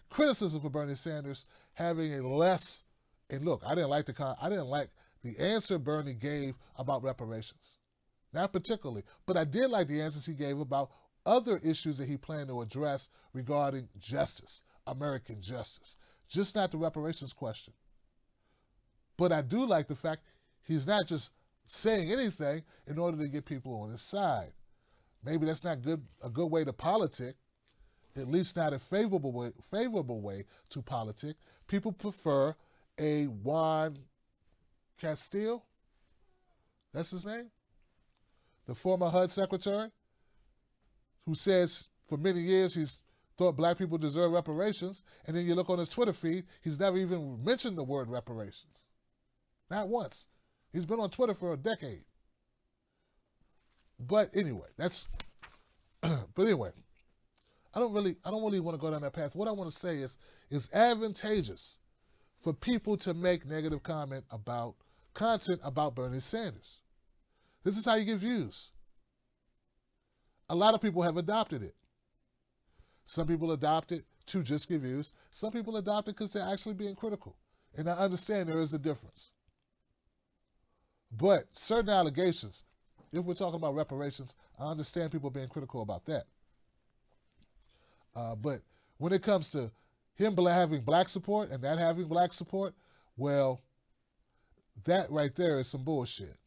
criticism for Bernie Sanders having a less, and look, I didn't like the answer Bernie gave about reparations. Not particularly, but I did like the answers he gave about other issues that he planned to address regarding justice, American justice, just not the reparations question. But I do like the fact he's not just saying anything in order to get people on his side. Maybe that's not a good way to politic, at least not a favorable way to politic. People prefer a Juan Castile, that's his name, the former HUD secretary, who says for many years he's thought black people deserve reparations, and then you look on his Twitter feed, he's never even mentioned the word reparations. Not once. He's been on Twitter for a decade. But anyway, but anyway, I don't really want to go down that path. What I want to say is it's advantageous for people to make negative content about Bernie Sanders. This is how you get views. A lot of people have adopted it. Some people adopt it to just get views. Some people adopt it because they're actually being critical. And I understand there is a difference. But certain allegations, if we're talking about reparations, I understand people being critical about that. But when it comes to him having black support and that having black support, well, that right there is some bullshit.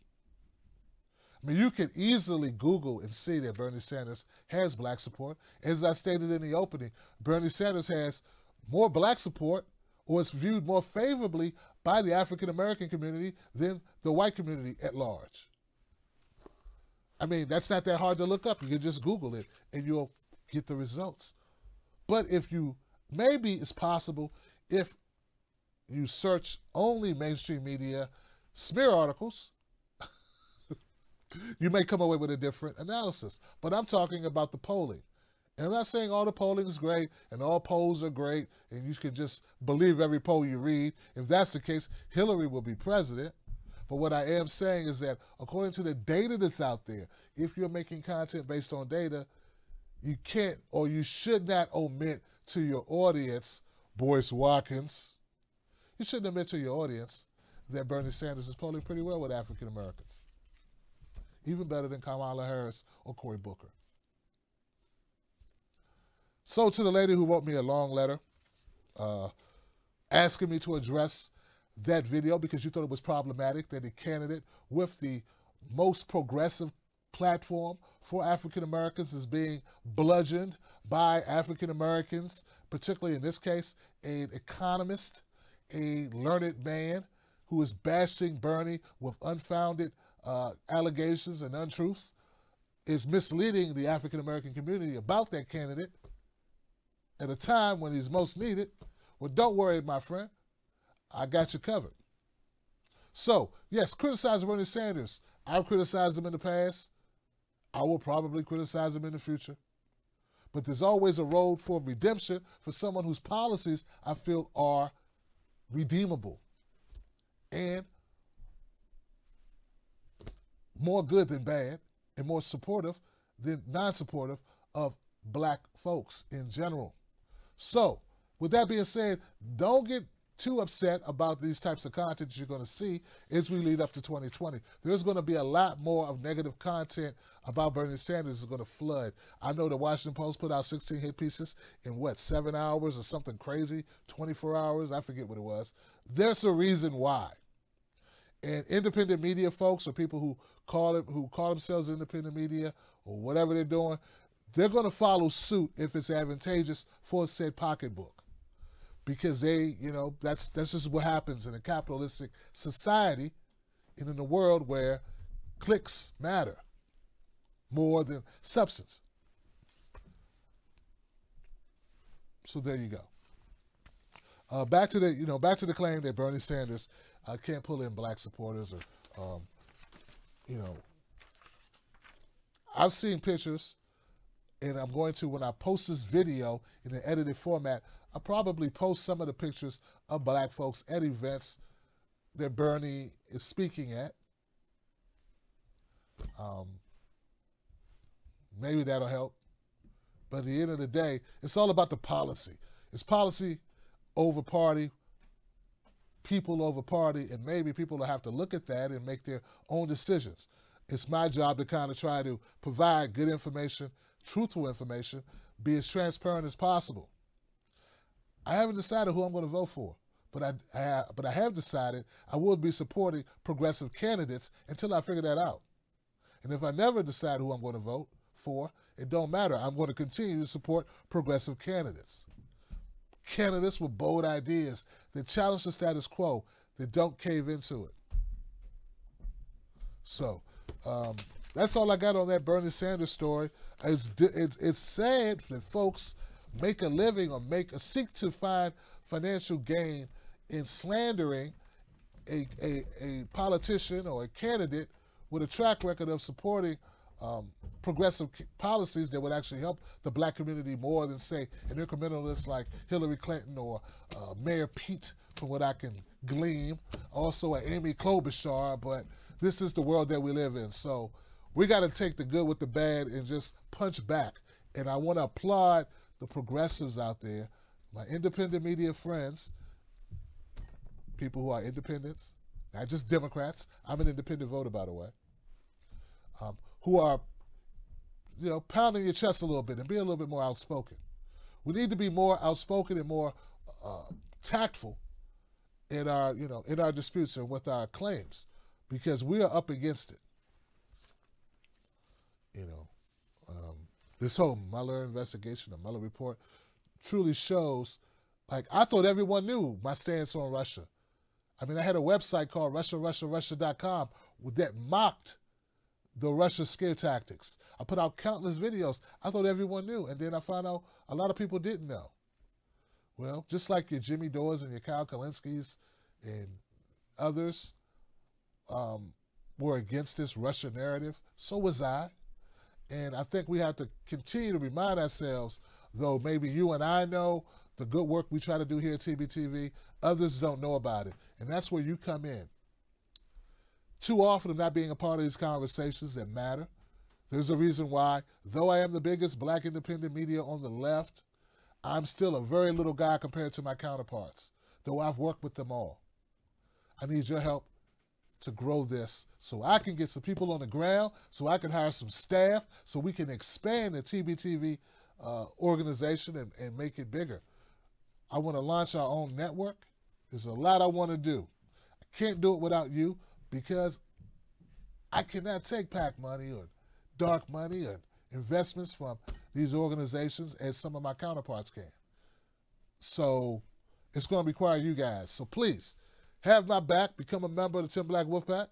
I mean, you can easily Google and see that Bernie Sanders has black support. As I stated in the opening, Bernie Sanders has more black support, or is viewed more favorably by the African-American community than the white community at large. I mean, that's not that hard to look up. You can just Google it and you'll get the results. But maybe it's possible if you search only mainstream media smear articles, you may come away with a different analysis. But I'm talking about the polling. And I'm not saying all the polling is great and all polls are great and you can just believe every poll you read. If that's the case, Hillary will be president. But what I am saying is that according to the data that's out there, if you're making content based on data, you can't or you should not omit to your audience, Boyce Watkins, you shouldn't admit to your audience that Bernie Sanders is polling pretty well with African Americans. Even better than Kamala Harris or Cory Booker. So to the lady who wrote me a long letter asking me to address that video because you thought it was problematic that a candidate with the most progressive platform for African Americans is being bludgeoned by African Americans, particularly in this case, an economist, a learned man who is bashing Bernie with unfounded allegations and untruths, is misleading the African American community about that candidate at a time when he's most needed. Well, don't worry, my friend. I got you covered. So, yes, criticize Bernie Sanders. I've criticized him in the past. I will probably criticize him in the future. But there's always a road for redemption for someone whose policies I feel are redeemable and more good than bad and more supportive than non-supportive of black folks in general. So, with that being said, don't get too upset about these types of content you're going to see as we lead up to 2020. There's going to be a lot more of negative content about Bernie Sanders is going to flood. I know the Washington Post put out 16 hit pieces in 7 hours or something crazy, 24 hours, I forget what it was. There's a reason why. And independent media folks or people who call themselves independent media or whatever they're doing, they're going to follow suit if it's advantageous for said pocketbook. Because that's just what happens in a capitalistic society and in a world where clicks matter more than substance. So there you go. Back to the claim that Bernie Sanders can't pull in black supporters or I've seen pictures, and I'm going to, when I post this video in an edited format, I'll probably post some of the pictures of black folks at events that Bernie is speaking at. Maybe that'll help. But at the end of the day, it's all about the policy. It's policy over party, people over party, and maybe people will have to look at that and make their own decisions. It's my job to kind of try to provide good information, truthful information, be as transparent as possible. I haven't decided who I'm going to vote for, but I have decided I will be supporting progressive candidates until I figure that out. And if I never decide who I'm going to vote for, it don't matter. I'm going to continue to support progressive candidates. Candidates with bold ideas that challenge the status quo, that don't cave into it. So that's all I got on that Bernie Sanders story. It's sad that folks make a living or seek to find financial gain in slandering a politician or a candidate with a track record of supporting progressive policies that would actually help the black community more than, say, an incrementalist like Hillary Clinton or Mayor Pete from what I can glean. Also an Amy Klobuchar, but this is the world that we live in. So we got to take the good with the bad and just punch back. And I want to applaud the progressives out there, my independent media friends, people who are independents, not just Democrats. I'm an independent voter, by the way, who are, pounding your chest a little bit and being a little bit more outspoken. We need to be more outspoken and more tactful in our, in our disputes and with our claims, because we are up against it. This whole Mueller investigation, the Mueller report, truly shows, I thought everyone knew my stance on Russia. I mean, I had a website called Russia.com that mocked the Russia scare tactics. I put out countless videos. I thought everyone knew, and then I found out a lot of people didn't know. Well, just like your Jimmy Dores and your Kyle Kalinskis and others were against this Russia narrative, so was I. And I think we have to continue to remind ourselves, though maybe you and I know the good work we try to do here at TBTV, others don't know about it. And that's where you come in. Too often I'm not being a part of these conversations that matter. There's a reason why, though I am the biggest black independent media on the left, I'm still a very little guy compared to my counterparts, though I've worked with them all. I need your help to grow this so I can get some people on the ground, so I can hire some staff, so we can expand the TBTV organization and make it bigger. I want to launch our own network. There's a lot I want to do. I can't do it without you because I cannot take PAC money or dark money or investments from these organizations as some of my counterparts can. So it's going to require you guys. So please, have my back, become a member of the Tim Black Wolfpack.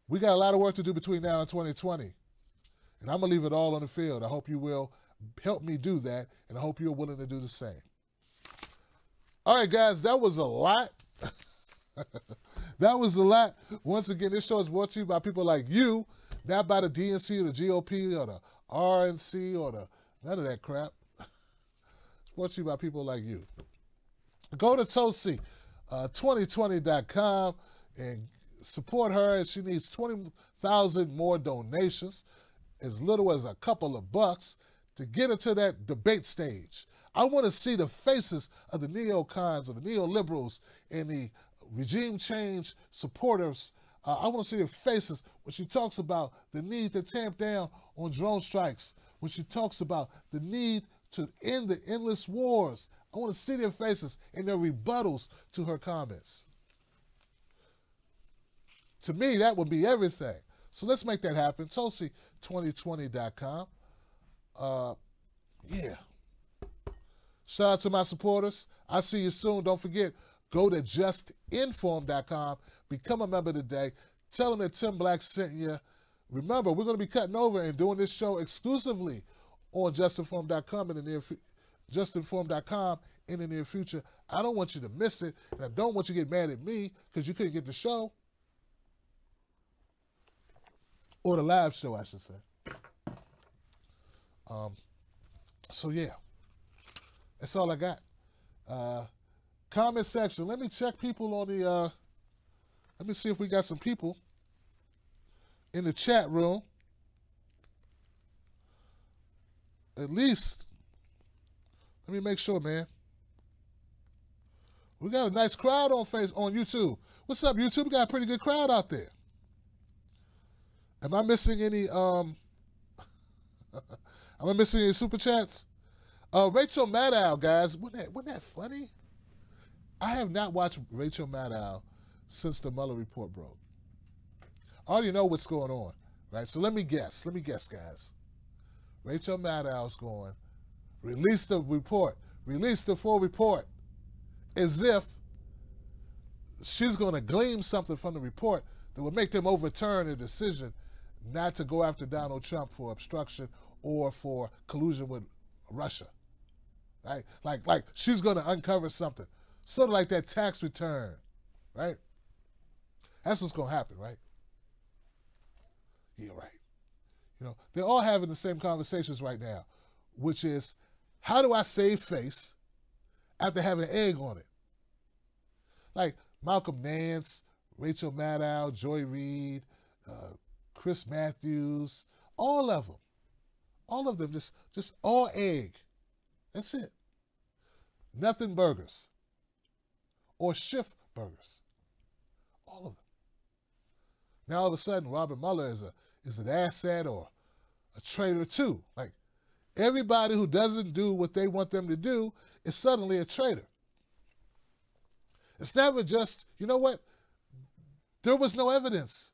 We got a lot of work to do between now and 2020. And I'm going to leave it all on the field. I hope you will help me do that, and I hope you're willing to do the same. All right, guys, that was a lot. That was a lot. Once again, this show is brought to you by people like you, not by the DNC or the GOP or the RNC or none of that crap. It's brought to you by people like you. Go to Tosi. 2020.com and support her as she needs 20,000 more donations, as little as a couple of bucks, to get into that debate stage. I want to see the faces of the neocons or the neoliberals and the regime change supporters. I want to see their faces when she talks about the need to tamp down on drone strikes, when she talks about the need to end the endless wars. I want to see their faces and their rebuttals to her comments. To me, that would be everything. So let's make that happen. Tosi2020.com. Yeah. Shout out to my supporters. I'll see you soon. Don't forget, go to justinform.com. Become a member today. Tell them that Tim Black sent you. Remember, we're going to be cutting over and doing this show exclusively on justinform.com in the near future. justinform.com in the near future. I don't want you to miss it, and I don't want you to get mad at me because you couldn't get the show. Or the live show, I should say. So yeah, that's all I got. Comment section. Let me check people on the, let me see if we got some people in the chat room. At least, let me make sure, man. We got a nice crowd on YouTube. What's up, YouTube? We got a pretty good crowd out there. Am I missing any am I missing any super chats? Rachel Maddow, guys, wasn't that funny? I have not watched Rachel Maddow since the Mueller report broke. I already know what's going on, right? So let me guess, guys. Rachel Maddow's going, release the report, release the full report, as if she's going to glean something from the report that would make them overturn a decision not to go after Donald Trump for obstruction or for collusion with Russia, right? Like she's going to uncover something, sort of like that tax return, right? That's what's going to happen, right? Yeah, right. You know, they're all having the same conversations right now, which is, how do I save face after having egg on it? Like Malcolm Nance, Rachel Maddow, Joy Reid, Chris Matthews, all of them. All of them, just all egg. That's it. Nothing burgers. Or shift burgers. All of them. Now all of a sudden, Robert Mueller is an asset or a traitor too. Like, everybody who doesn't do what they want them to do is suddenly a traitor. It's never just, you know what? There was no evidence.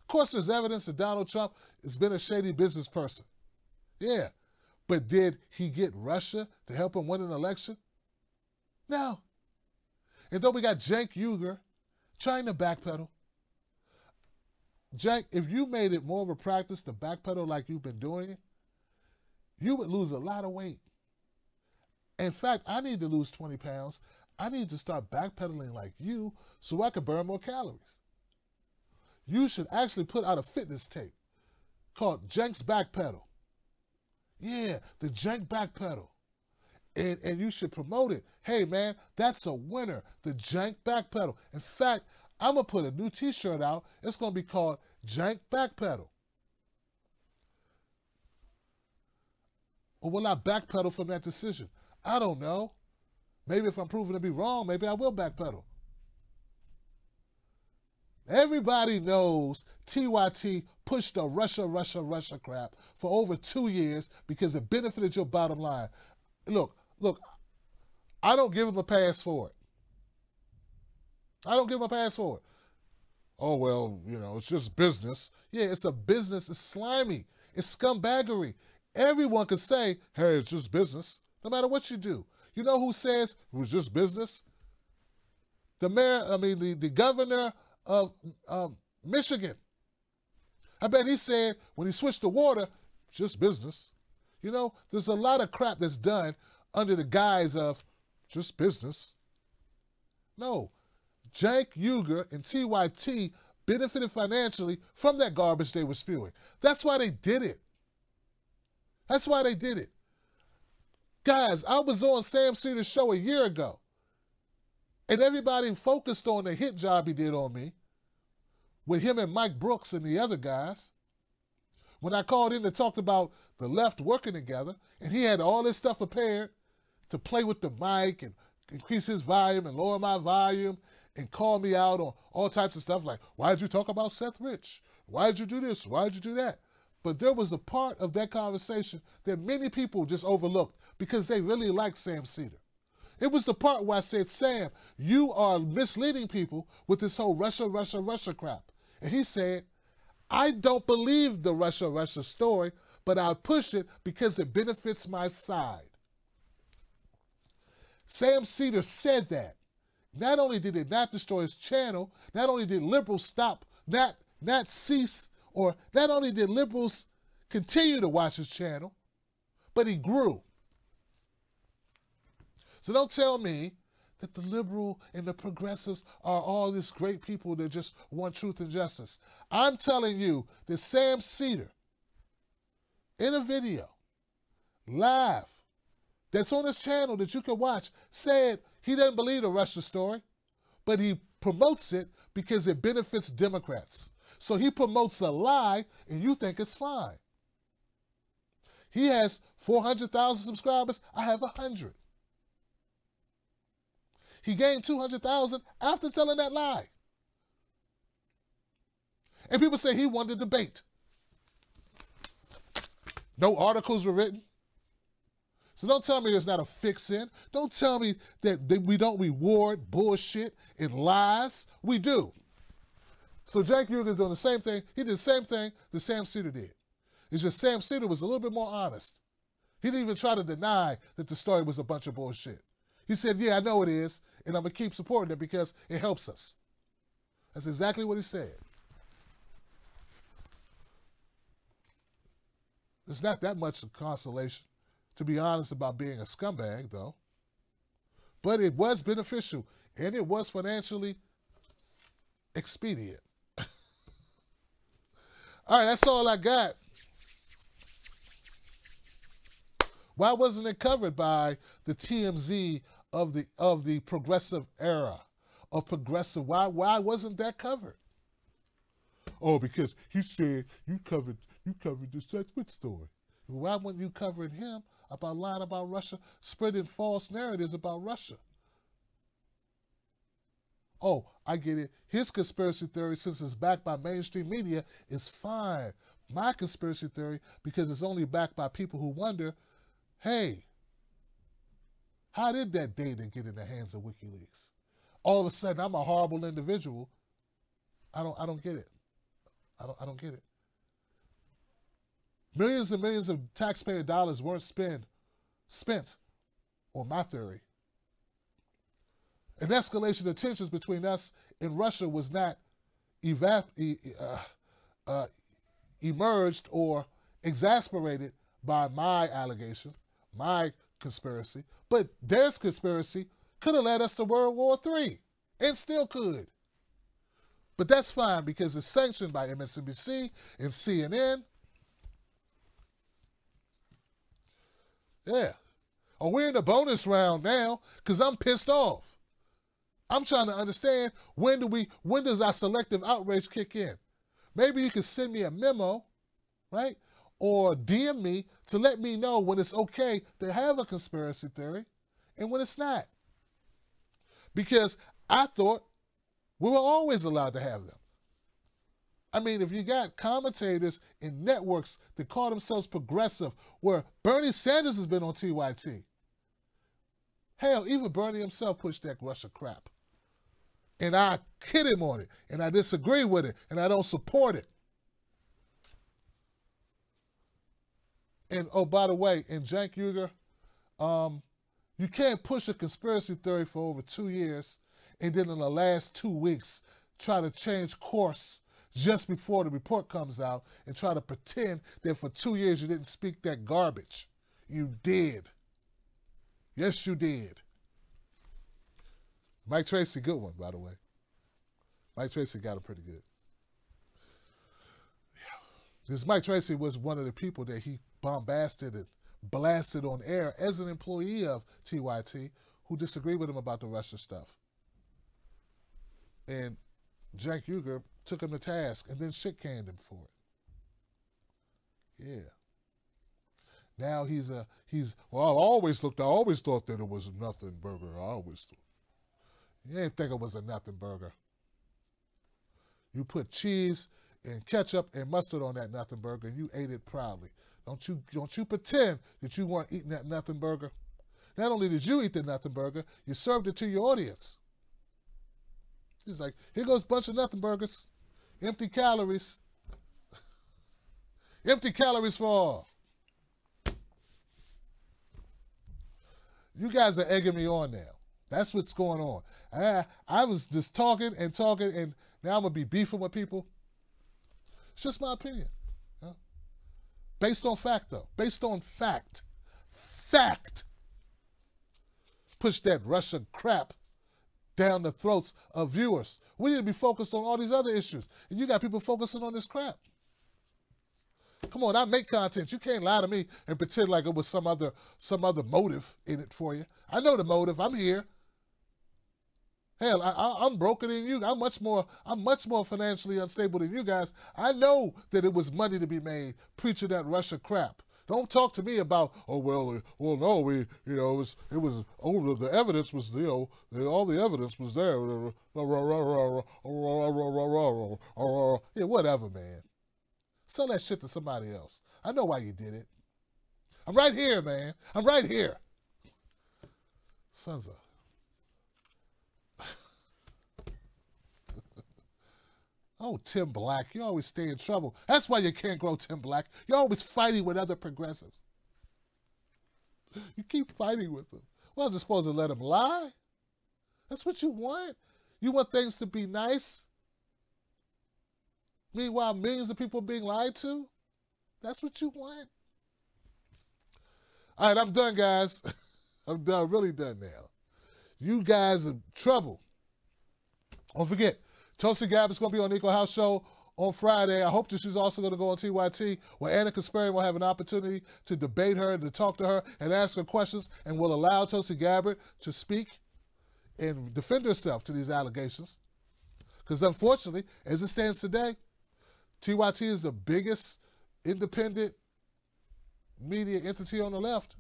Of course there's evidence that Donald Trump has been a shady business person. Yeah. But did he get Russia to help him win an election? No. And then we got Cenk Uygur trying to backpedal. Cenk, if you made it more of a practice to backpedal like you've been doing it, you would lose a lot of weight. In fact, I need to lose 20 pounds. I need to start backpedaling like you so I can burn more calories. You should actually put out a fitness tape called Cenk's Backpedal. Yeah, the Cenk Backpedal. And you should promote it. Hey, man, that's a winner, the Cenk Backpedal. In fact, I'm going to put a new t-shirt out. It's going to be called Cenk Backpedal. Or will I backpedal from that decision? I don't know. Maybe if I'm proven to be wrong, maybe I will backpedal. Everybody knows TYT pushed the Russia crap for over 2 years because it benefited your bottom line. Look, I don't give him a pass for it. I don't give him a pass for it. Oh, well, you know, it's just business. Yeah, it's a business. It's slimy. It's scumbaggery. Everyone can say, hey, it's just business, no matter what you do. You know who says it was just business? The governor of Michigan. I bet he said when he switched to water, just business. You know, there's a lot of crap that's done under the guise of just business. No, Cenk Uygur and TYT benefited financially from that garbage they were spewing. That's why they did it. That's why they did it. Guys, I was on Sam Cedar's show a year ago, and everybody focused on the hit job he did on me with him and Mike Brooks and the other guys. When I called in to talk about the left working together, and he had all this stuff prepared to play with the mic and increase his volume and lower my volume and call me out on all types of stuff like, why did you talk about Seth Rich? Why did you do this? Why did you do that? But there was a part of that conversation that many people just overlooked because they really like Sam Cedar. It was the part where I said, Sam, you are misleading people with this whole Russia crap. And he said, I don't believe the Russia story, but I'll push it because it benefits my side. Sam Cedar said that. Not only did it not destroy his channel, not only did liberals not cease, or not only did liberals continue to watch his channel, but he grew. So don't tell me that the liberal and the progressives are all these great people that just want truth and justice. I'm telling you that Sam Cedar, in a video, live, that's on his channel that you can watch, said he doesn't believe the Russia story, but he promotes it because it benefits Democrats. So he promotes a lie and you think it's fine. He has 400,000 subscribers. I have 100. He gained 200,000 after telling that lie. And people say he won the debate. No articles were written. So don't tell me there's not a fix-in. Don't tell me that we don't reward bullshit and lies. We do. So Cenk Uygur is doing the same thing. He did the same thing that Sam Cedar did. It's just Sam Cedar was a little bit more honest. He didn't even try to deny that the story was a bunch of bullshit. He said, yeah, I know it is, and I'm going to keep supporting it because it helps us. That's exactly what he said. It's not that much consolation, to be honest, about being a scumbag, though. But it was beneficial, and it was financially expedient. All right, that's all I got. Why wasn't it covered by the TMZ of the progressive era? of progressive. Why wasn't that covered? Oh, because he said you covered the Seth Smith story. Why weren't you covering him about lying about Russia, spreading false narratives about Russia? Oh, I get it. His conspiracy theory, since it's backed by mainstream media, is fine. My conspiracy theory, because it's only backed by people who wonder, hey, how did that data get in the hands of WikiLeaks? All of a sudden, I'm a horrible individual. I don't get it. I don't get it. Millions and millions of taxpayer dollars weren't spent on my theory. An escalation of tensions between us and Russia was not emerged or exasperated by my allegation, my conspiracy, but their conspiracy could have led us to World War III, and still could. But that's fine because it's sanctioned by MSNBC and CNN. Yeah. Oh, we're in the bonus round now because I'm pissed off. I'm trying to understand when does our selective outrage kick in? Maybe you can send me a memo, right? Or DM me to let me know when it's okay to have a conspiracy theory and when it's not. Because I thought we were always allowed to have them. I mean, if you got commentators in networks that call themselves progressive, where Bernie Sanders has been on TYT. Hell, even Bernie himself pushed that Russia crap. And I hit him on it, and I disagree with it, and I don't support it. And, oh, by the way, in Cenk Uygur, you can't push a conspiracy theory for over 2 years and then in the last 2 weeks try to change course just before the report comes out and try to pretend that for 2 years you didn't speak that garbage. You did. Yes, you did. Mike Tracy, good one, by the way. Mike Tracy got it pretty good. Yeah. Because Mike Tracy was one of the people that he bombasted and blasted on air as an employee of TYT who disagreed with him about the Russia stuff. And Cenk Uygur took him to task and then shit-canned him for it. Yeah. Now well, I always thought that it was a nothing burger. I always thought. You didn't think it was a nothing burger. You put cheese and ketchup and mustard on that nothing burger and you ate it proudly. Don't you pretend that you weren't eating that nothing burger. Not only did you eat the nothing burger, you served it to your audience. He's like, here goes a bunch of nothing burgers. Empty calories. Empty calories for all. You guys are egging me on now. That's what's going on. I was just talking, and now I'm going to be beefing with people. It's just my opinion. Huh? Based on fact, though. Based on fact. Fact. Push that Russian crap down the throats of viewers. We need to be focused on all these other issues. And you got people focusing on this crap. Come on, I make content. You can't lie to me and pretend like it was some other motive in it for you. I know the motive. I'm here. Hell, I'm broker than you. I'm much more financially unstable than you guys. I know that it was money to be made preaching that Russia crap. Don't talk to me about, oh well, no, it was over. The evidence was, all the evidence was there. Yeah, whatever, man. Sell that shit to somebody else. I know why you did it. I'm right here, man. I'm right here. Sons of. Oh, Tim Black, you always stay in trouble. That's why you can't grow, Tim Black. You're always fighting with other progressives. You keep fighting with them. Well, you're supposed to let them lie? That's what you want? You want things to be nice? Meanwhile, millions of people are being lied to? That's what you want? All right, I'm done, guys. I'm done, really done now. You guys are in trouble. Don't forget, Tulsi Gabbard is going to be on the Equal House Show on Friday. I hope that she's also going to go on TYT, where Anna Kasparian will have an opportunity to debate her, to talk to her, and ask her questions, and will allow Tulsi Gabbard to speak and defend herself to these allegations. Because unfortunately, as it stands today, TYT is the biggest independent media entity on the left.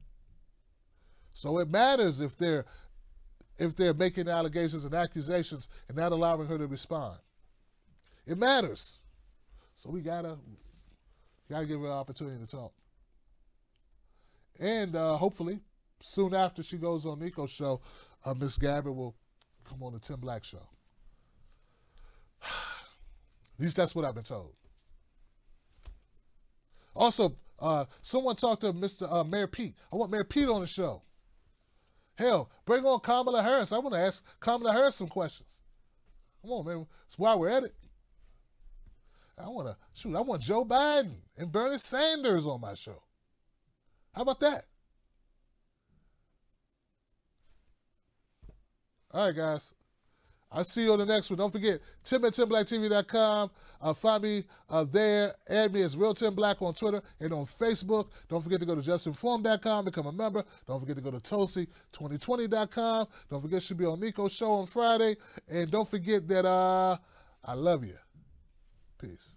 So it matters if they're making allegations and accusations and not allowing her to respond. It matters. So we gotta give her an opportunity to talk. And hopefully, soon after she goes on Nico's show, Miss Gabbard will come on the Tim Black show. At least that's what I've been told. Also, someone talked to Mr. Mayor Pete. I want Mayor Pete on the show. Hell, bring on Kamala Harris. I want to ask Kamala Harris some questions. Come on, man. That's why we're at it. I want Joe Biden and Bernie Sanders on my show. How about that? All right, guys. I'll see you on the next one. Don't forget, tim@timblacktv.com. Find me there. Add me as Real Tim Black on Twitter and on Facebook. Don't forget to go to justinformed.com, become a member. Don't forget to go to Tulsi2020.com. Don't forget she'll be on Nico's show on Friday. And don't forget that I love you. Peace.